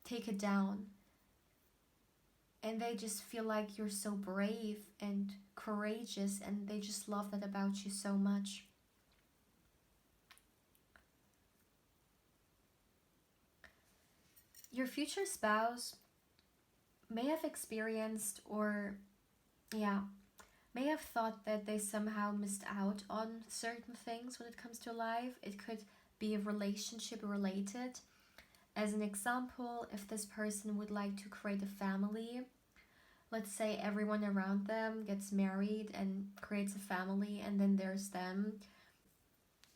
take it down. And they just feel like you're so brave and courageous, and they just love that about you so much. Your future spouse may have experienced, or yeah, may have thought that they somehow missed out on certain things when it comes to life. It could be relationship related. As an example, if this person would like to create a family, let's say everyone around them gets married and creates a family, and then there's them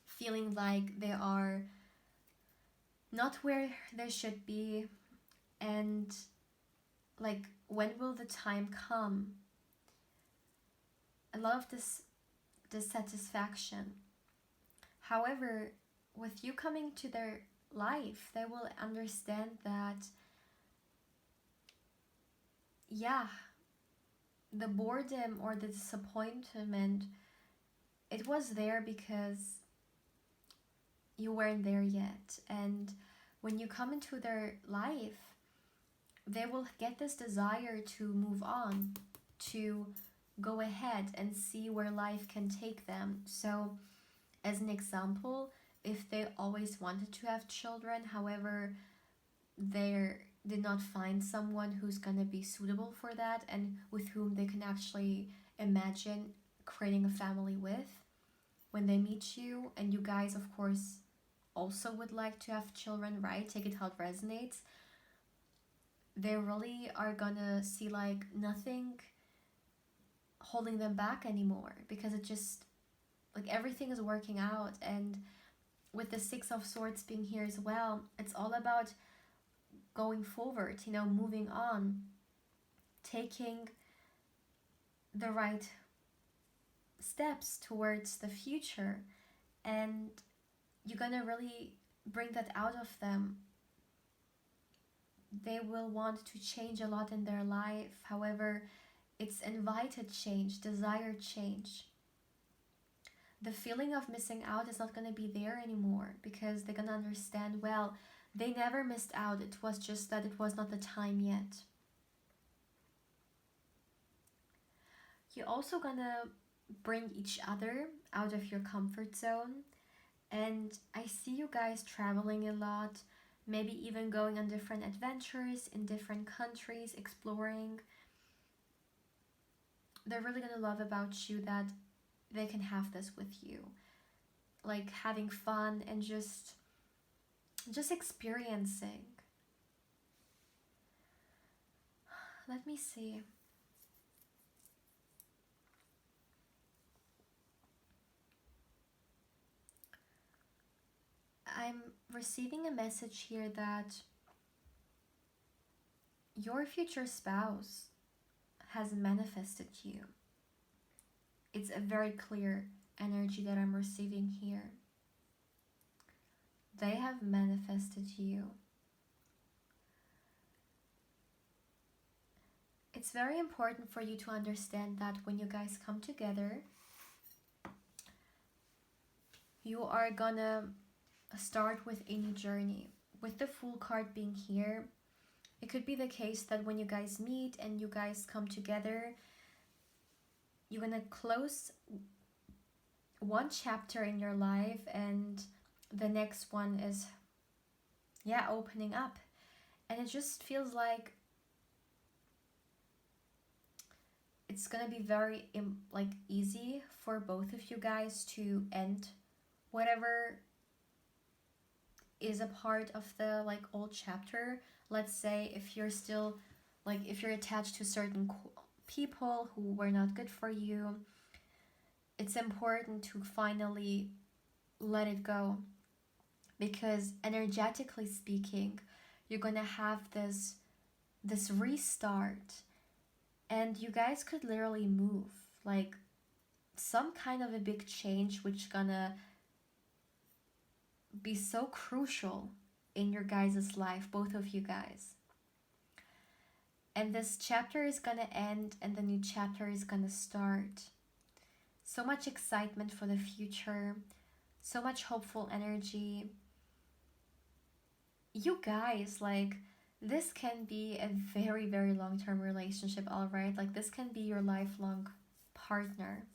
feeling like they are not where they should be, and like, when will the time come? A lot of this dissatisfaction. However, with you coming to their life, they will understand that, yeah, the boredom or the disappointment, it was there because you weren't there yet. And when you come into their life, they will get this desire to move on, to go ahead and see where life can take them. So, as an example, if they always wanted to have children, however, they did not find someone who's gonna be suitable for that and with whom they can actually imagine creating a family with, when they meet you, and you guys, of course, also would like to have children, right? Take it how it resonates. They really are gonna see like nothing holding them back anymore, because it just, like, everything is working out. And with the Six of Swords being here as well, it's all about going forward, moving on, taking the right steps towards the future. And you're gonna really bring that out of them. They will want to change a lot in their life. However, it's invited change, desired change. The feeling of missing out is not going to be there anymore, because they're going to understand, well, they never missed out. It was just that it was not the time yet. You're also going to bring each other out of your comfort zone. And I see you guys traveling a lot, maybe even going on different adventures in different countries, exploring. They're really going to love about you that they can have this with you, like having fun and just experiencing. Let me see. I'm receiving a message here that your future spouse has manifested you. It's a very clear energy that I'm receiving here. They have manifested you. It's very important for you to understand that when you guys come together, you are gonna start with a new journey. With the Fool card being here, it could be the case that when you guys meet and you guys come together, you're gonna close one chapter in your life and the next one is opening up, and it just feels like it's gonna be very easy for both of you guys to end whatever is a part of the old chapter. Let's say if you're still if you're attached to certain people who were not good for you, it's important to finally let it go, because energetically speaking, you're gonna have this restart, and you guys could literally move some kind of a big change, which gonna be so crucial in your guys' life, both of you guys. And this chapter is gonna end and the new chapter is gonna start. So much excitement for the future, so much hopeful energy. You guys, this can be a very, very long-term relationship, all right? This can be your lifelong partner.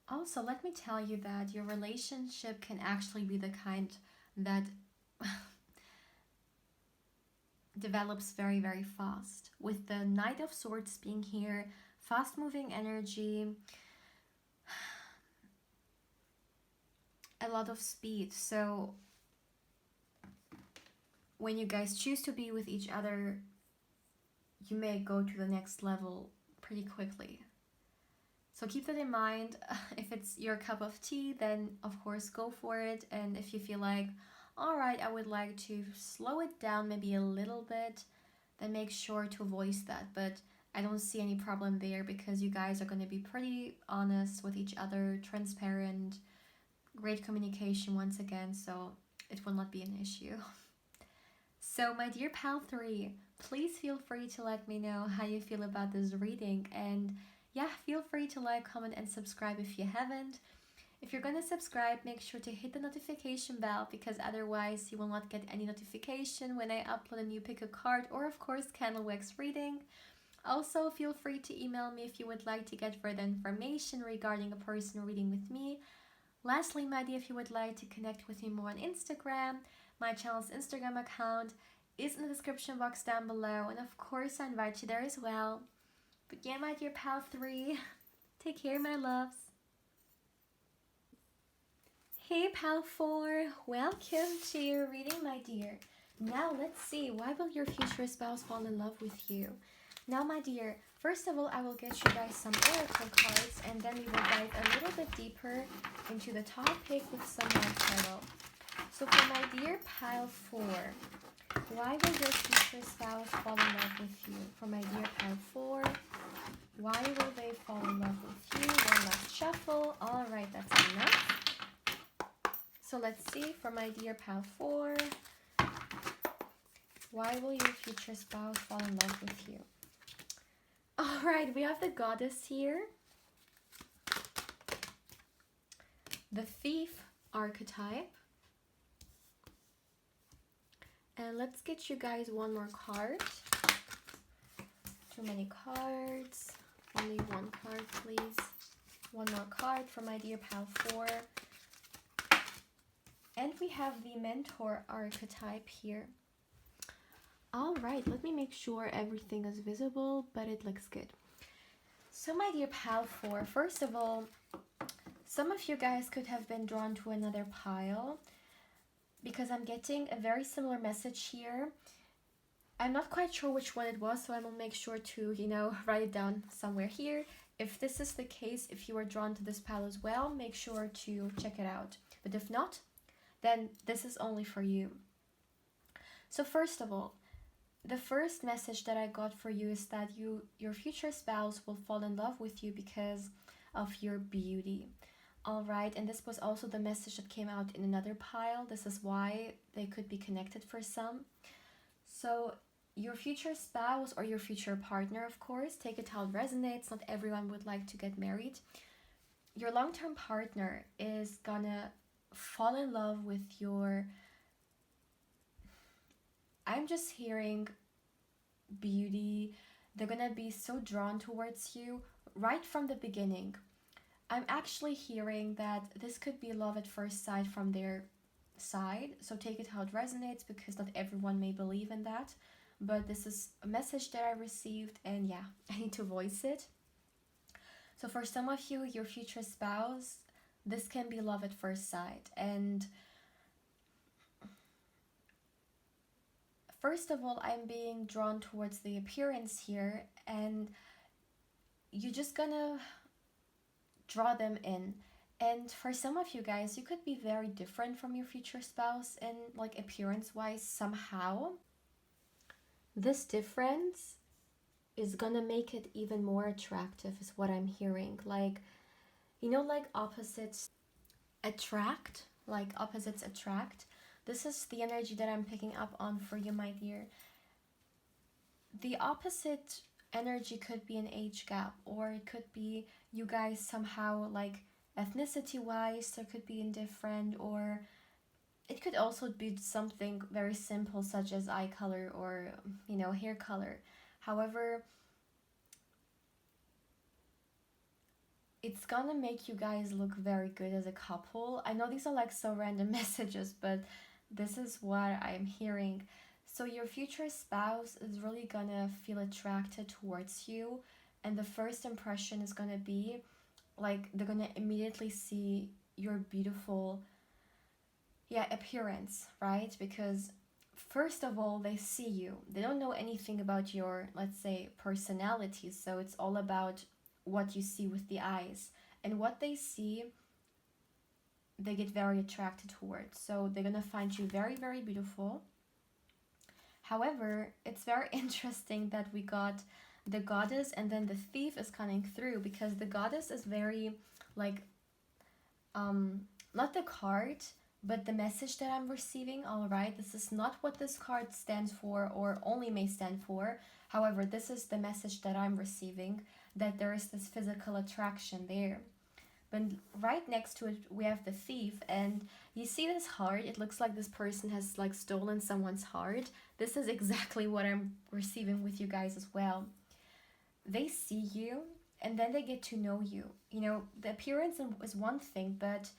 Also, let me tell you that your relationship can actually be the kind that develops very, very fast. With the Knight of Swords being here, fast-moving energy, a lot of speed. So when you guys choose to be with each other, you may go to the next level pretty quickly. So keep that in mind. If it's your cup of tea, then of course go for it. And if you feel like, all right, I would like to slow it down maybe a little bit, then make sure to voice that. But I don't see any problem there, because you guys are going to be pretty honest with each other, transparent, great communication once again, so it will not be an issue. So my dear pal 3, please feel free to let me know how you feel about this reading, and feel free to comment and subscribe if you haven't. If you're gonna subscribe, make sure to hit the notification bell, because otherwise you will not get any notification when I upload a new pick a card or of course candle wax reading. Also, feel free to email me if you would like to get further information regarding a personal reading with me. Lastly, my dear, if you would like to connect with me more on Instagram, my channel's Instagram account is in the description box down below, and of course I invite you there as well. But yeah, my dear pal 3, take care, my loves. Hey pal 4, welcome to your reading, my dear. Now let's see, why will your future spouse fall in love with you? Now, my dear, first of all, I will get you guys some oracle cards, and then we will dive a little bit deeper into the topic with some more tarot. So for my dear pile 4, why will your future spouse fall in love with you? For my dear pile 4, why will they fall in love with you? One last shuffle. All right, that's enough. So let's see, for my dear pal 4, why will your future spouse fall in love with you? All right, we have the Goddess here, the Thief archetype, and let's get you guys one more card. Too many cards, only one card please. One more card for my dear pal 4. And we have the Mentor archetype here. All right, let me make sure everything is visible, but it looks good. So my dear pal 4, first of all, some of you guys could have been drawn to another pile, because I'm getting a very similar message here. I'm not quite sure which one it was, so I will make sure to, write it down somewhere here. If this is the case, if you are drawn to this pile as well, make sure to check it out. But if not, then this is only for you. So first of all, the first message that I got for you is that your future spouse will fall in love with you because of your beauty. All right, and this was also the message that came out in another pile. This is why they could be connected for some. So your future spouse or your future partner, of course, take it how it resonates. Not everyone would like to get married. Your long-term partner is gonna fall in love with your, I'm just hearing beauty. They're gonna be so drawn towards you, right from the beginning, I'm actually hearing that this could be love at first sight from their side. So take it how it resonates, because not everyone may believe in that. But this is a message that I received, and yeah, I need to voice it. So for some of you, your future spouse, this can be love at first sight. And first of all, I'm being drawn towards the appearance here, and you're just gonna draw them in. And for some of you guys, you could be very different from your future spouse in like appearance wise somehow. This difference is gonna make it even more attractive, is what I'm hearing. Like, you know, like opposites attract, like opposites attract. This is the energy that I'm picking up on for you, my dear. The opposite energy could be an age gap, or it could be you guys somehow like ethnicity wise, there could be indifferent, or it could also be something very simple such as eye color or, you know, hair color. However, it's gonna make you guys look very good as a couple. I know these are like so random messages, but this is what I'm hearing. So your future spouse is really gonna feel attracted towards you, and the first impression is gonna be like they're gonna immediately see your beautiful, yeah, appearance, right? Because first of all, they see you. They don't know anything about your, let's say, personality. So it's all about what you see with the eyes. And what they see, they get very attracted towards. So they're gonna find you very, very beautiful. However, it's very interesting that we got the goddess and then the thief is coming through, because the goddess is very like not the card, but the message that I'm receiving. All right, this is not what this card stands for or only may stand for. However, this is the message that I'm receiving, that there is this physical attraction there. But right next to it, we have the thief, and you see this heart. It looks like this person has like stolen someone's heart. This is exactly what I'm receiving with you guys as well. They see you, and then they get to know you. You know, the appearance is one thing, but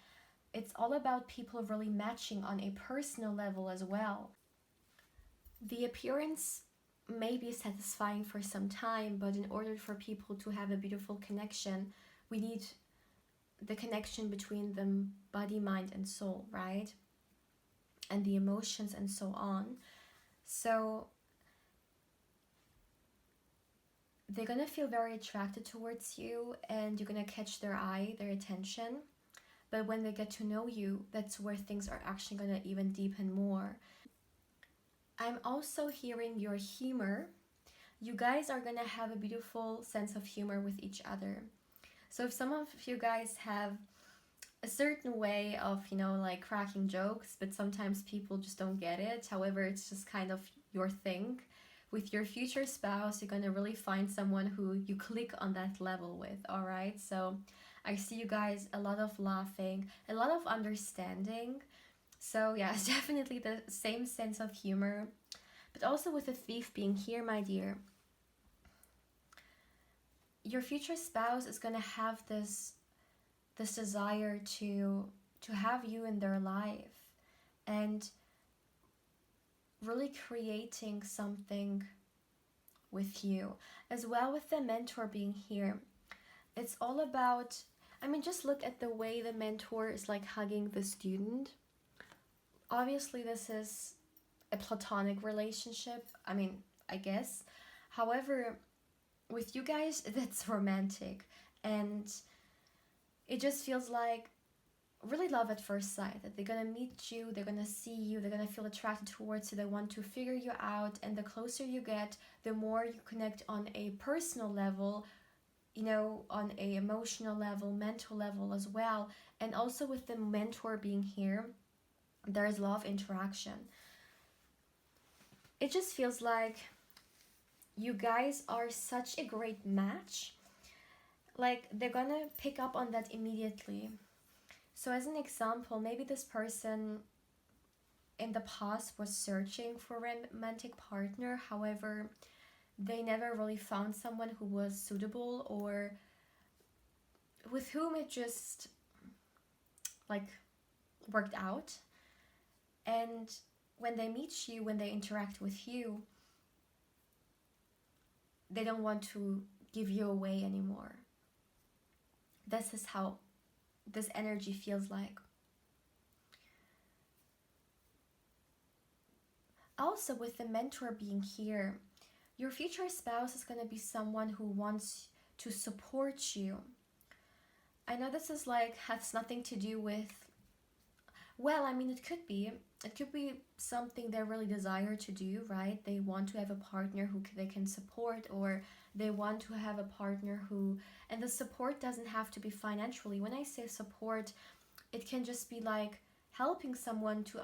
it's all about people really matching on a personal level as well. The appearance may be satisfying for some time, but in order for people to have a beautiful connection, we need the connection between them, body, mind, and soul, right? And the emotions and so on. So they're gonna feel very attracted towards you, and you're gonna catch their eye, their attention. But when they get to know you, that's where things are actually gonna even deepen more. I'm also hearing your humor. You guys are gonna have a beautiful sense of humor with each other. So if some of you guys have a certain way of, you know, like cracking jokes, but sometimes people just don't get it. However, it's just kind of your thing. With your future spouse, you're gonna really find someone who you click on that level with, all right? So I see you guys a lot of laughing, a lot of understanding. So yeah, it's definitely the same sense of humor. But also with the thief being here, my dear, your future spouse is gonna have this desire to have you in their life, and really creating something with you as well. With the mentor being here, it's all about, I mean, just look at the way the mentor is like hugging the student. Obviously this is a platonic relationship, I mean, I guess. However, with you guys, that's romantic, and it just feels like really love at first sight, that they're gonna meet you, they're gonna see you, they're gonna feel attracted towards you, they want to figure you out, and the closer you get, the more you connect on a personal level, you know, on a emotional level, mental level as well. And also with the mentor being here, there's a lot of interaction. It just feels like you guys are such a great match. Like they're gonna pick up on that immediately. So as an example, maybe this person in the past was searching for a romantic partner. However, they never really found someone who was suitable, or with whom it just like worked out. And when they meet you, when they interact with you, they don't want to give you away anymore. This is how this energy feels like. Also, with the mentor being here, your future spouse is going to be someone who wants to support you. I know this is like, has nothing to do with, well, I mean, it could be something they really desire to do, right? They want to have a partner who they can support, or they want to have a partner who, and the support doesn't have to be financially. When I say support, it can just be like helping someone to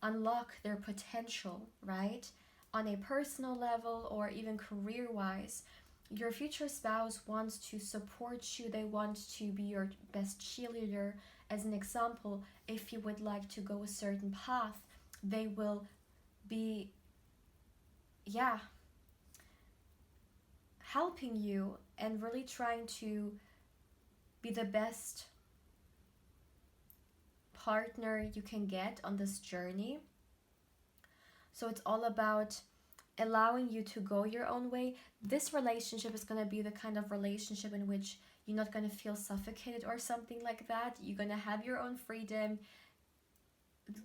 unlock their potential, right? On a personal level or even career-wise. Your future spouse wants to support you. They want to be your best cheerleader. As an example, if you would like to go a certain path, they will be, helping you and really trying to be the best partner you can get on this journey. So it's all about allowing you to go your own way. This relationship is going to be the kind of relationship in which you're not going to feel suffocated or something like that. You're going to have your own freedom.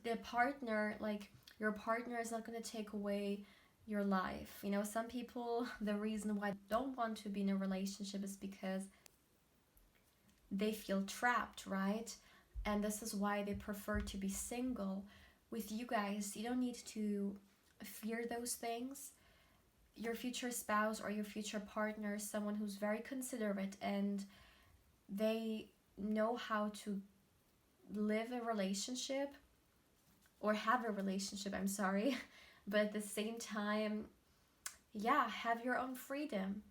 The partner, like your partner, is not going to take away your life. You know, some people, the reason why they don't want to be in a relationship is because they feel trapped, right? And this is why they prefer to be single. With you guys, you don't need to fear those things. Your future spouse or your future partner is someone who's very considerate, and they know how to live a relationship, or have a relationship, I'm sorry, but at the same time, have your own freedom.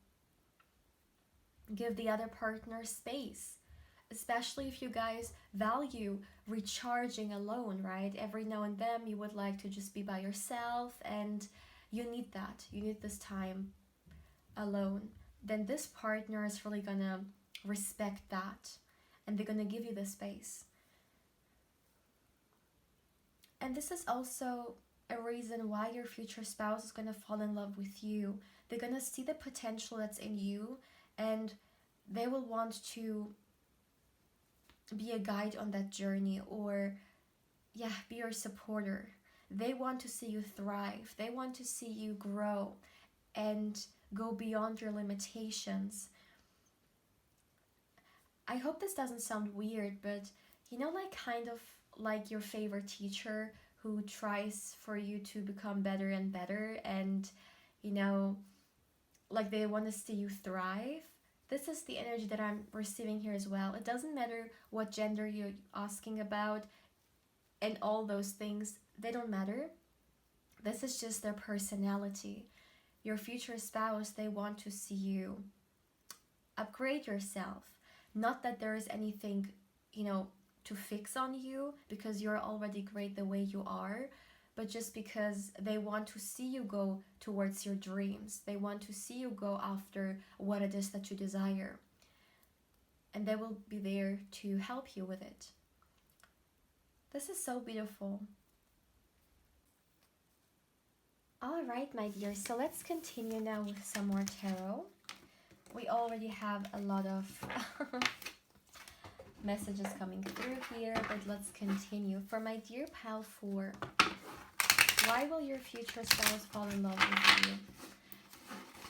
Give the other partner space, especially if you guys value recharging alone, right? Every now and then you would like to just be by yourself, and you need that. You need this time alone. Then this partner is really gonna respect that, and they're gonna give you the space. And this is also a reason why your future spouse is gonna fall in love with you. They're gonna see the potential that's in you, and they will want to be a guide on that journey, or be your supporter. They want to see you thrive. They want to see you grow and go beyond your limitations. I hope this doesn't sound weird, but you know, like kind of like your favorite teacher who tries for you to become better and better, and you know, like they want to see you thrive. This is the energy that I'm receiving here as well. It doesn't matter what gender you're asking about, and all those things, they don't matter. This is just their personality. Your future spouse, they want to see you upgrade yourself. Not that there is anything, to fix on you, because you're already great the way you are, but just because they want to see you go towards your dreams. They want to see you go after what it is that you desire. And they will be there to help you with it. This is so beautiful. All right, my dear, so let's continue now with some more tarot. We already have a lot of messages coming through here, but let's continue. For my dear pal 4, why will your future spouse fall in love with you?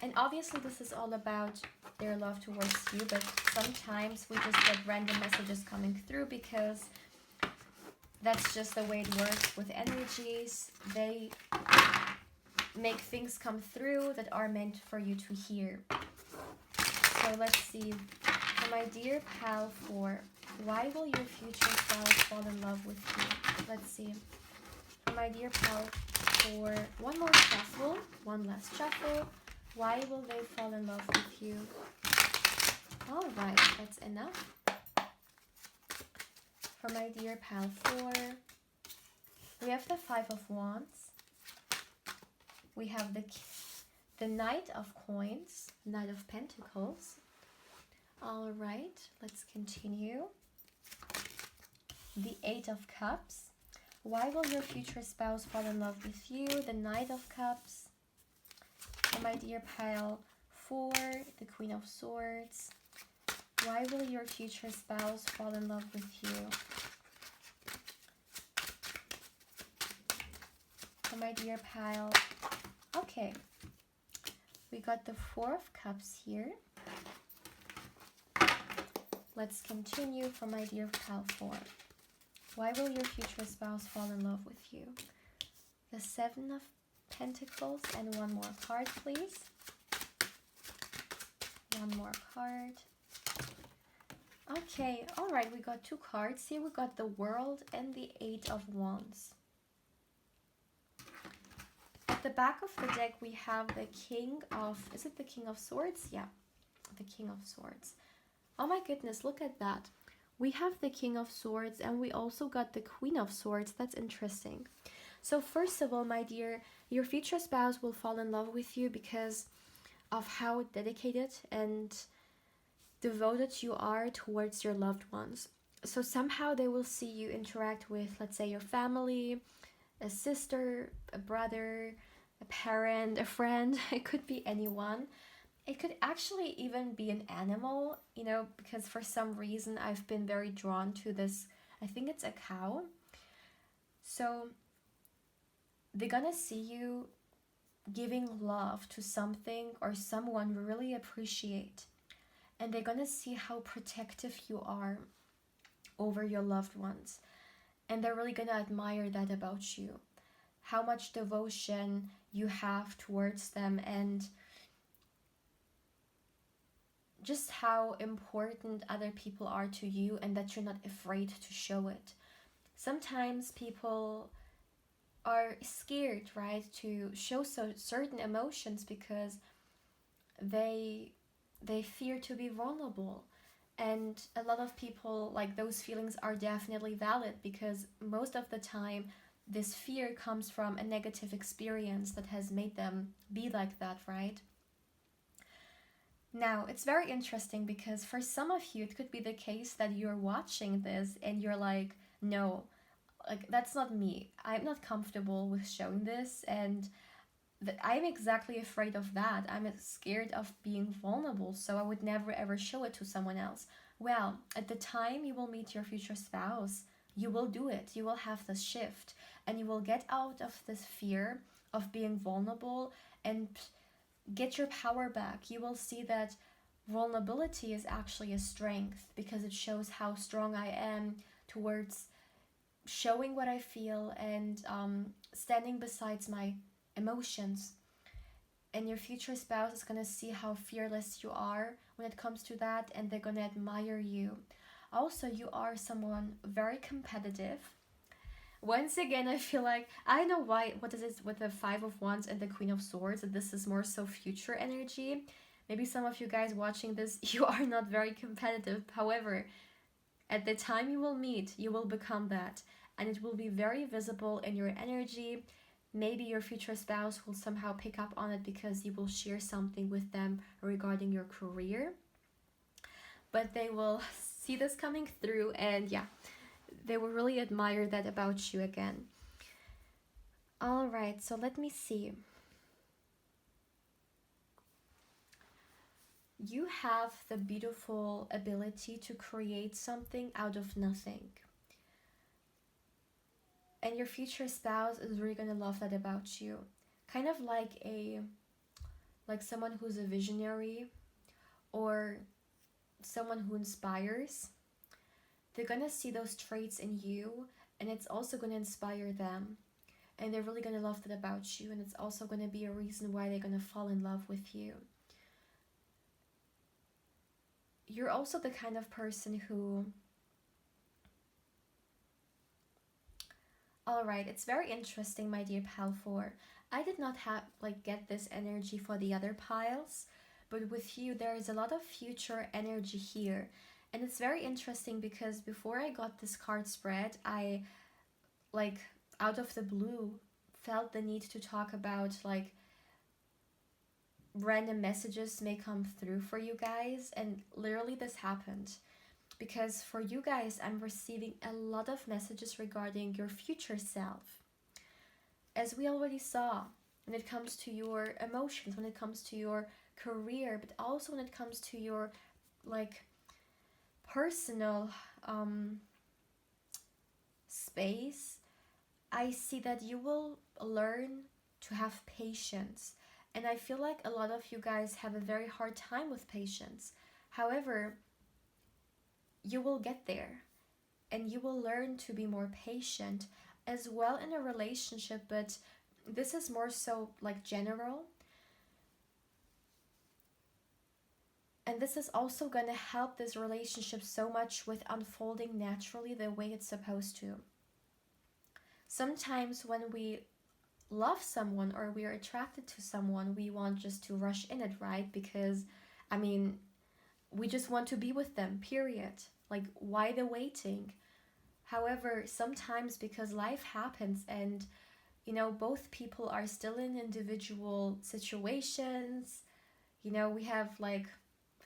And obviously this is all about their love towards you, but sometimes we just get random messages coming through because that's just the way it works with energies. They make things come through that are meant for you to hear. So let's see. For my dear pal 4, why will your future spouse fall in love with you? Let's see. For my dear pal 4, one more shuffle, one last shuffle. Why will they fall in love with you? All right, that's enough. For my dear pal 4, we have the 5 of Wands. We have the Knight of Coins, Knight of Pentacles. All right, let's continue. The Eight of Cups. Why will your future spouse fall in love with you? The Knight of Cups. And my dear pile 4, the Queen of Swords. Why will your future spouse fall in love with you? And my dear pile. Okay. We got the 4 of Cups here. Let's continue for my dear pile 4. Why will your future spouse fall in love with you? The 7 of Pentacles and one more card, please. One more card. Okay, all right, we got 2 cards here. We got the World and the 8 of Wands. At the back of the deck, we have the King of, is it the King of Swords? Yeah, the King of Swords. Oh my goodness, look at that. We have the King of Swords and we also got the Queen of Swords. That's interesting. So first of all, my dear, your future spouse will fall in love with you because of how dedicated and devoted you are towards your loved ones. So somehow they will see you interact with, let's say, your family, a sister, a brother, a parent, a friend. It could be anyone. It could actually even be an animal, you know, because for some reason I've been very drawn to this. I think it's a cow. So they're gonna see you giving love to something or someone you really appreciate. And they're gonna see how protective you are over your loved ones. And they're really gonna admire that about you. How much devotion you have towards them and just how important other people are to you and that you're not afraid to show it. Sometimes people are scared, right, to show certain emotions because they fear to be vulnerable. And a lot of people, like, those feelings are definitely valid because most of the time this fear comes from a negative experience that has made them be like that, right? Now, it's very interesting because for some of you, it could be the case that you're watching this and you're like, no, like, that's not me. I'm not comfortable with showing this, and I'm exactly afraid of that. I'm scared of being vulnerable, so I would never ever show it to someone else. Well, at the time you will meet your future spouse, you will do it. You will have this shift, and you will get out of this fear of being vulnerable and get your power back. You will see that vulnerability is actually a strength because it shows how strong I am towards showing what I feel and standing besides my emotions. And your future spouse is going to see how fearless you are when it comes to that, and they're going to admire you. Also, you are someone very competitive. Once again, I feel like, I don't know why, what is it with the 5 of Wands and the Queen of Swords, that this is more so future energy. Maybe some of you guys watching this, you are not very competitive. However, at the time you will meet, you will become that. And it will be very visible in your energy. Maybe your future spouse will somehow pick up on it because you will share something with them regarding your career. But they will see this coming through, and yeah, they will really admire that about you again. All right, so let me see. You have the beautiful ability to create something out of nothing. And your future spouse is really going to love that about you. Kind of like someone who's a visionary or someone who inspires. They're going to see those traits in you, and it's also going to inspire them. And they're really going to love that about you, and it's also going to be a reason why they're going to fall in love with you. You're also the kind of person who... Alright, it's very interesting, my dear pile 4. I did not get this energy for the other piles, but with you there is a lot of future energy here. And it's very interesting because before I got this card spread, I, out of the blue, felt the need to talk about, random messages may come through for you guys, and literally this happened because for you guys, I'm receiving a lot of messages regarding your future self. As we already saw, when it comes to your emotions, when it comes to your career, but also when it comes to your like personal space, I see that you will learn to have patience. And I feel like a lot of you guys have a very hard time with patience. However, you will get there and you will learn to be more patient as well in a relationship, but this is more so like general. And this is also going to help this relationship so much with unfolding naturally the way it's supposed to. Sometimes when we love someone or we are attracted to someone, we want just to rush in it, right? Because, I mean, we just want to be with them, period. Like, why the waiting? However, sometimes because life happens and, both people are still in individual situations, we have like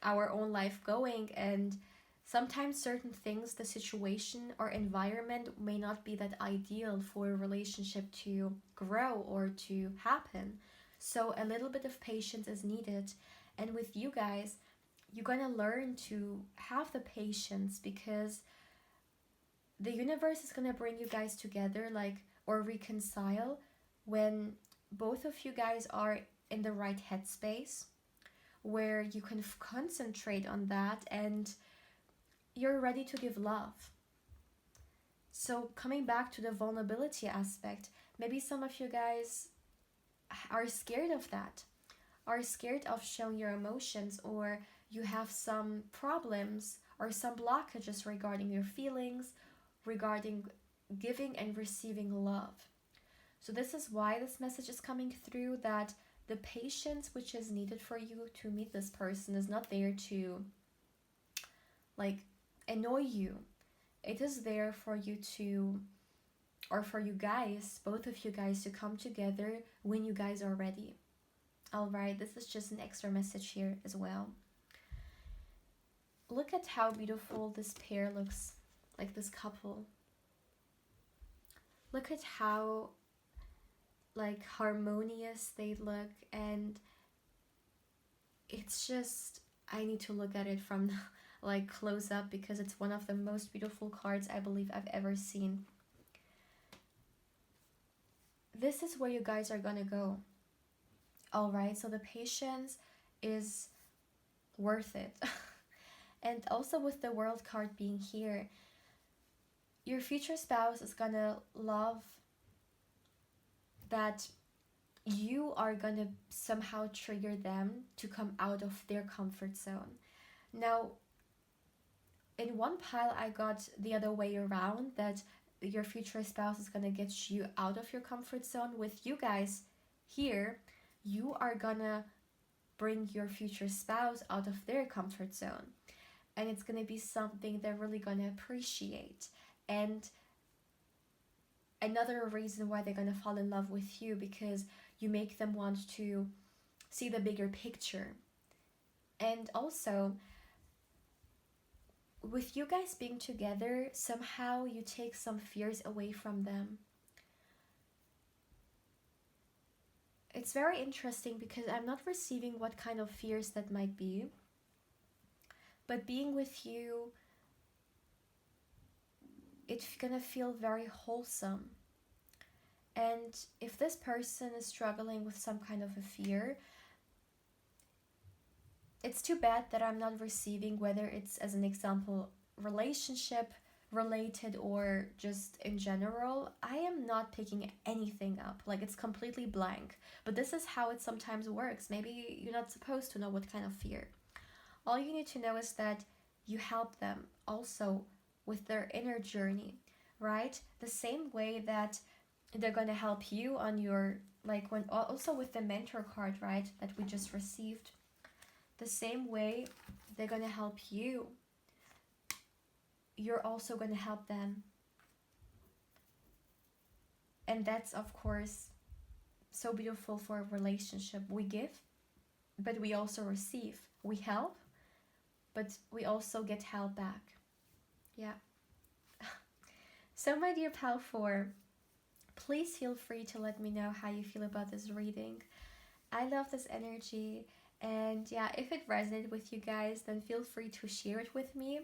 our own life going, and sometimes certain things, the situation or environment may not be that ideal for a relationship to grow or to happen. So a little bit of patience is needed. And with you guys, you're going to learn to have the patience because the universe is going to bring you guys together, like, or reconcile when both of you guys are in the right headspace where you can concentrate on that and you're ready to give love. So coming back to the vulnerability aspect, maybe some of you guys are scared of that, are scared of showing your emotions, or you have some problems or some blockages regarding your feelings, regarding giving and receiving love. So this is why this message is coming through, that the patience which is needed for you to meet this person is not there to like annoy you. It is there for you to, or for you guys, both of you guys, to come together when you guys are ready. Alright, this is just an extra message here as well. Look at how beautiful this pair looks, like this couple. Look at how like harmonious they look, and it's just, I need to look at it from like close up because it's one of the most beautiful cards I believe I've ever seen. This is where you guys are gonna go. Alright, so the patience is worth it. And also with the World card being here, your future spouse is gonna love that you are gonna somehow trigger them to come out of their comfort zone. Now, in one pile I got the other way around, that your future spouse is gonna get you out of your comfort zone. With you guys here, you are gonna bring your future spouse out of their comfort zone, and it's gonna be something they're really gonna appreciate. And another reason why they're gonna fall in love with you, because you make them want to see the bigger picture. And also, with you guys being together, somehow you take some fears away from them. It's very interesting because I'm not receiving what kind of fears that might be, but being with you, it's gonna feel very wholesome. And if this person is struggling with some kind of a fear, it's too bad that I'm not receiving, whether it's, as an example, relationship related or just in general. I am not picking anything up. Like, it's completely blank. But this is how it sometimes works. Maybe you're not supposed to know what kind of fear. All you need to know is that you help them also with their inner journey, right? The same way that they're going to help you on your, like, when also with the mentor card, right, that we just received. The same way they're going to help you, you're also going to help them. And that's, of course, so beautiful for a relationship. We give but we also receive. We help, but we also get help back. Yeah. So, my dear pal 4, please feel free to let me know how you feel about this reading. I love this energy, and yeah, if it resonated with you guys, then feel free to share it with me.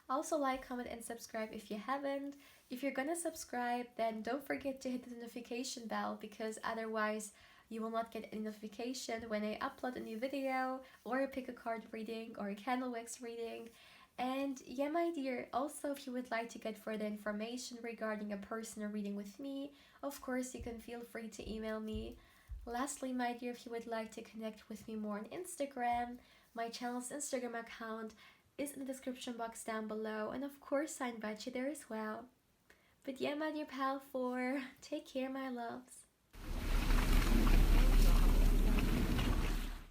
Also, like, comment, and subscribe if you haven't. If you're gonna subscribe, then don't forget to hit the notification bell, because otherwise you will not get any notification when I upload a new video, or I pick a card reading, or a candle wax reading. And yeah, my dear, also if you would like to get further information regarding a personal reading with me, of course you can feel free to email me. Lastly, my dear, if you would like to connect with me more on Instagram, my channel's Instagram account is in the description box down below, and of course I invite you there as well. But yeah, my dear pal 4, take care, my loves.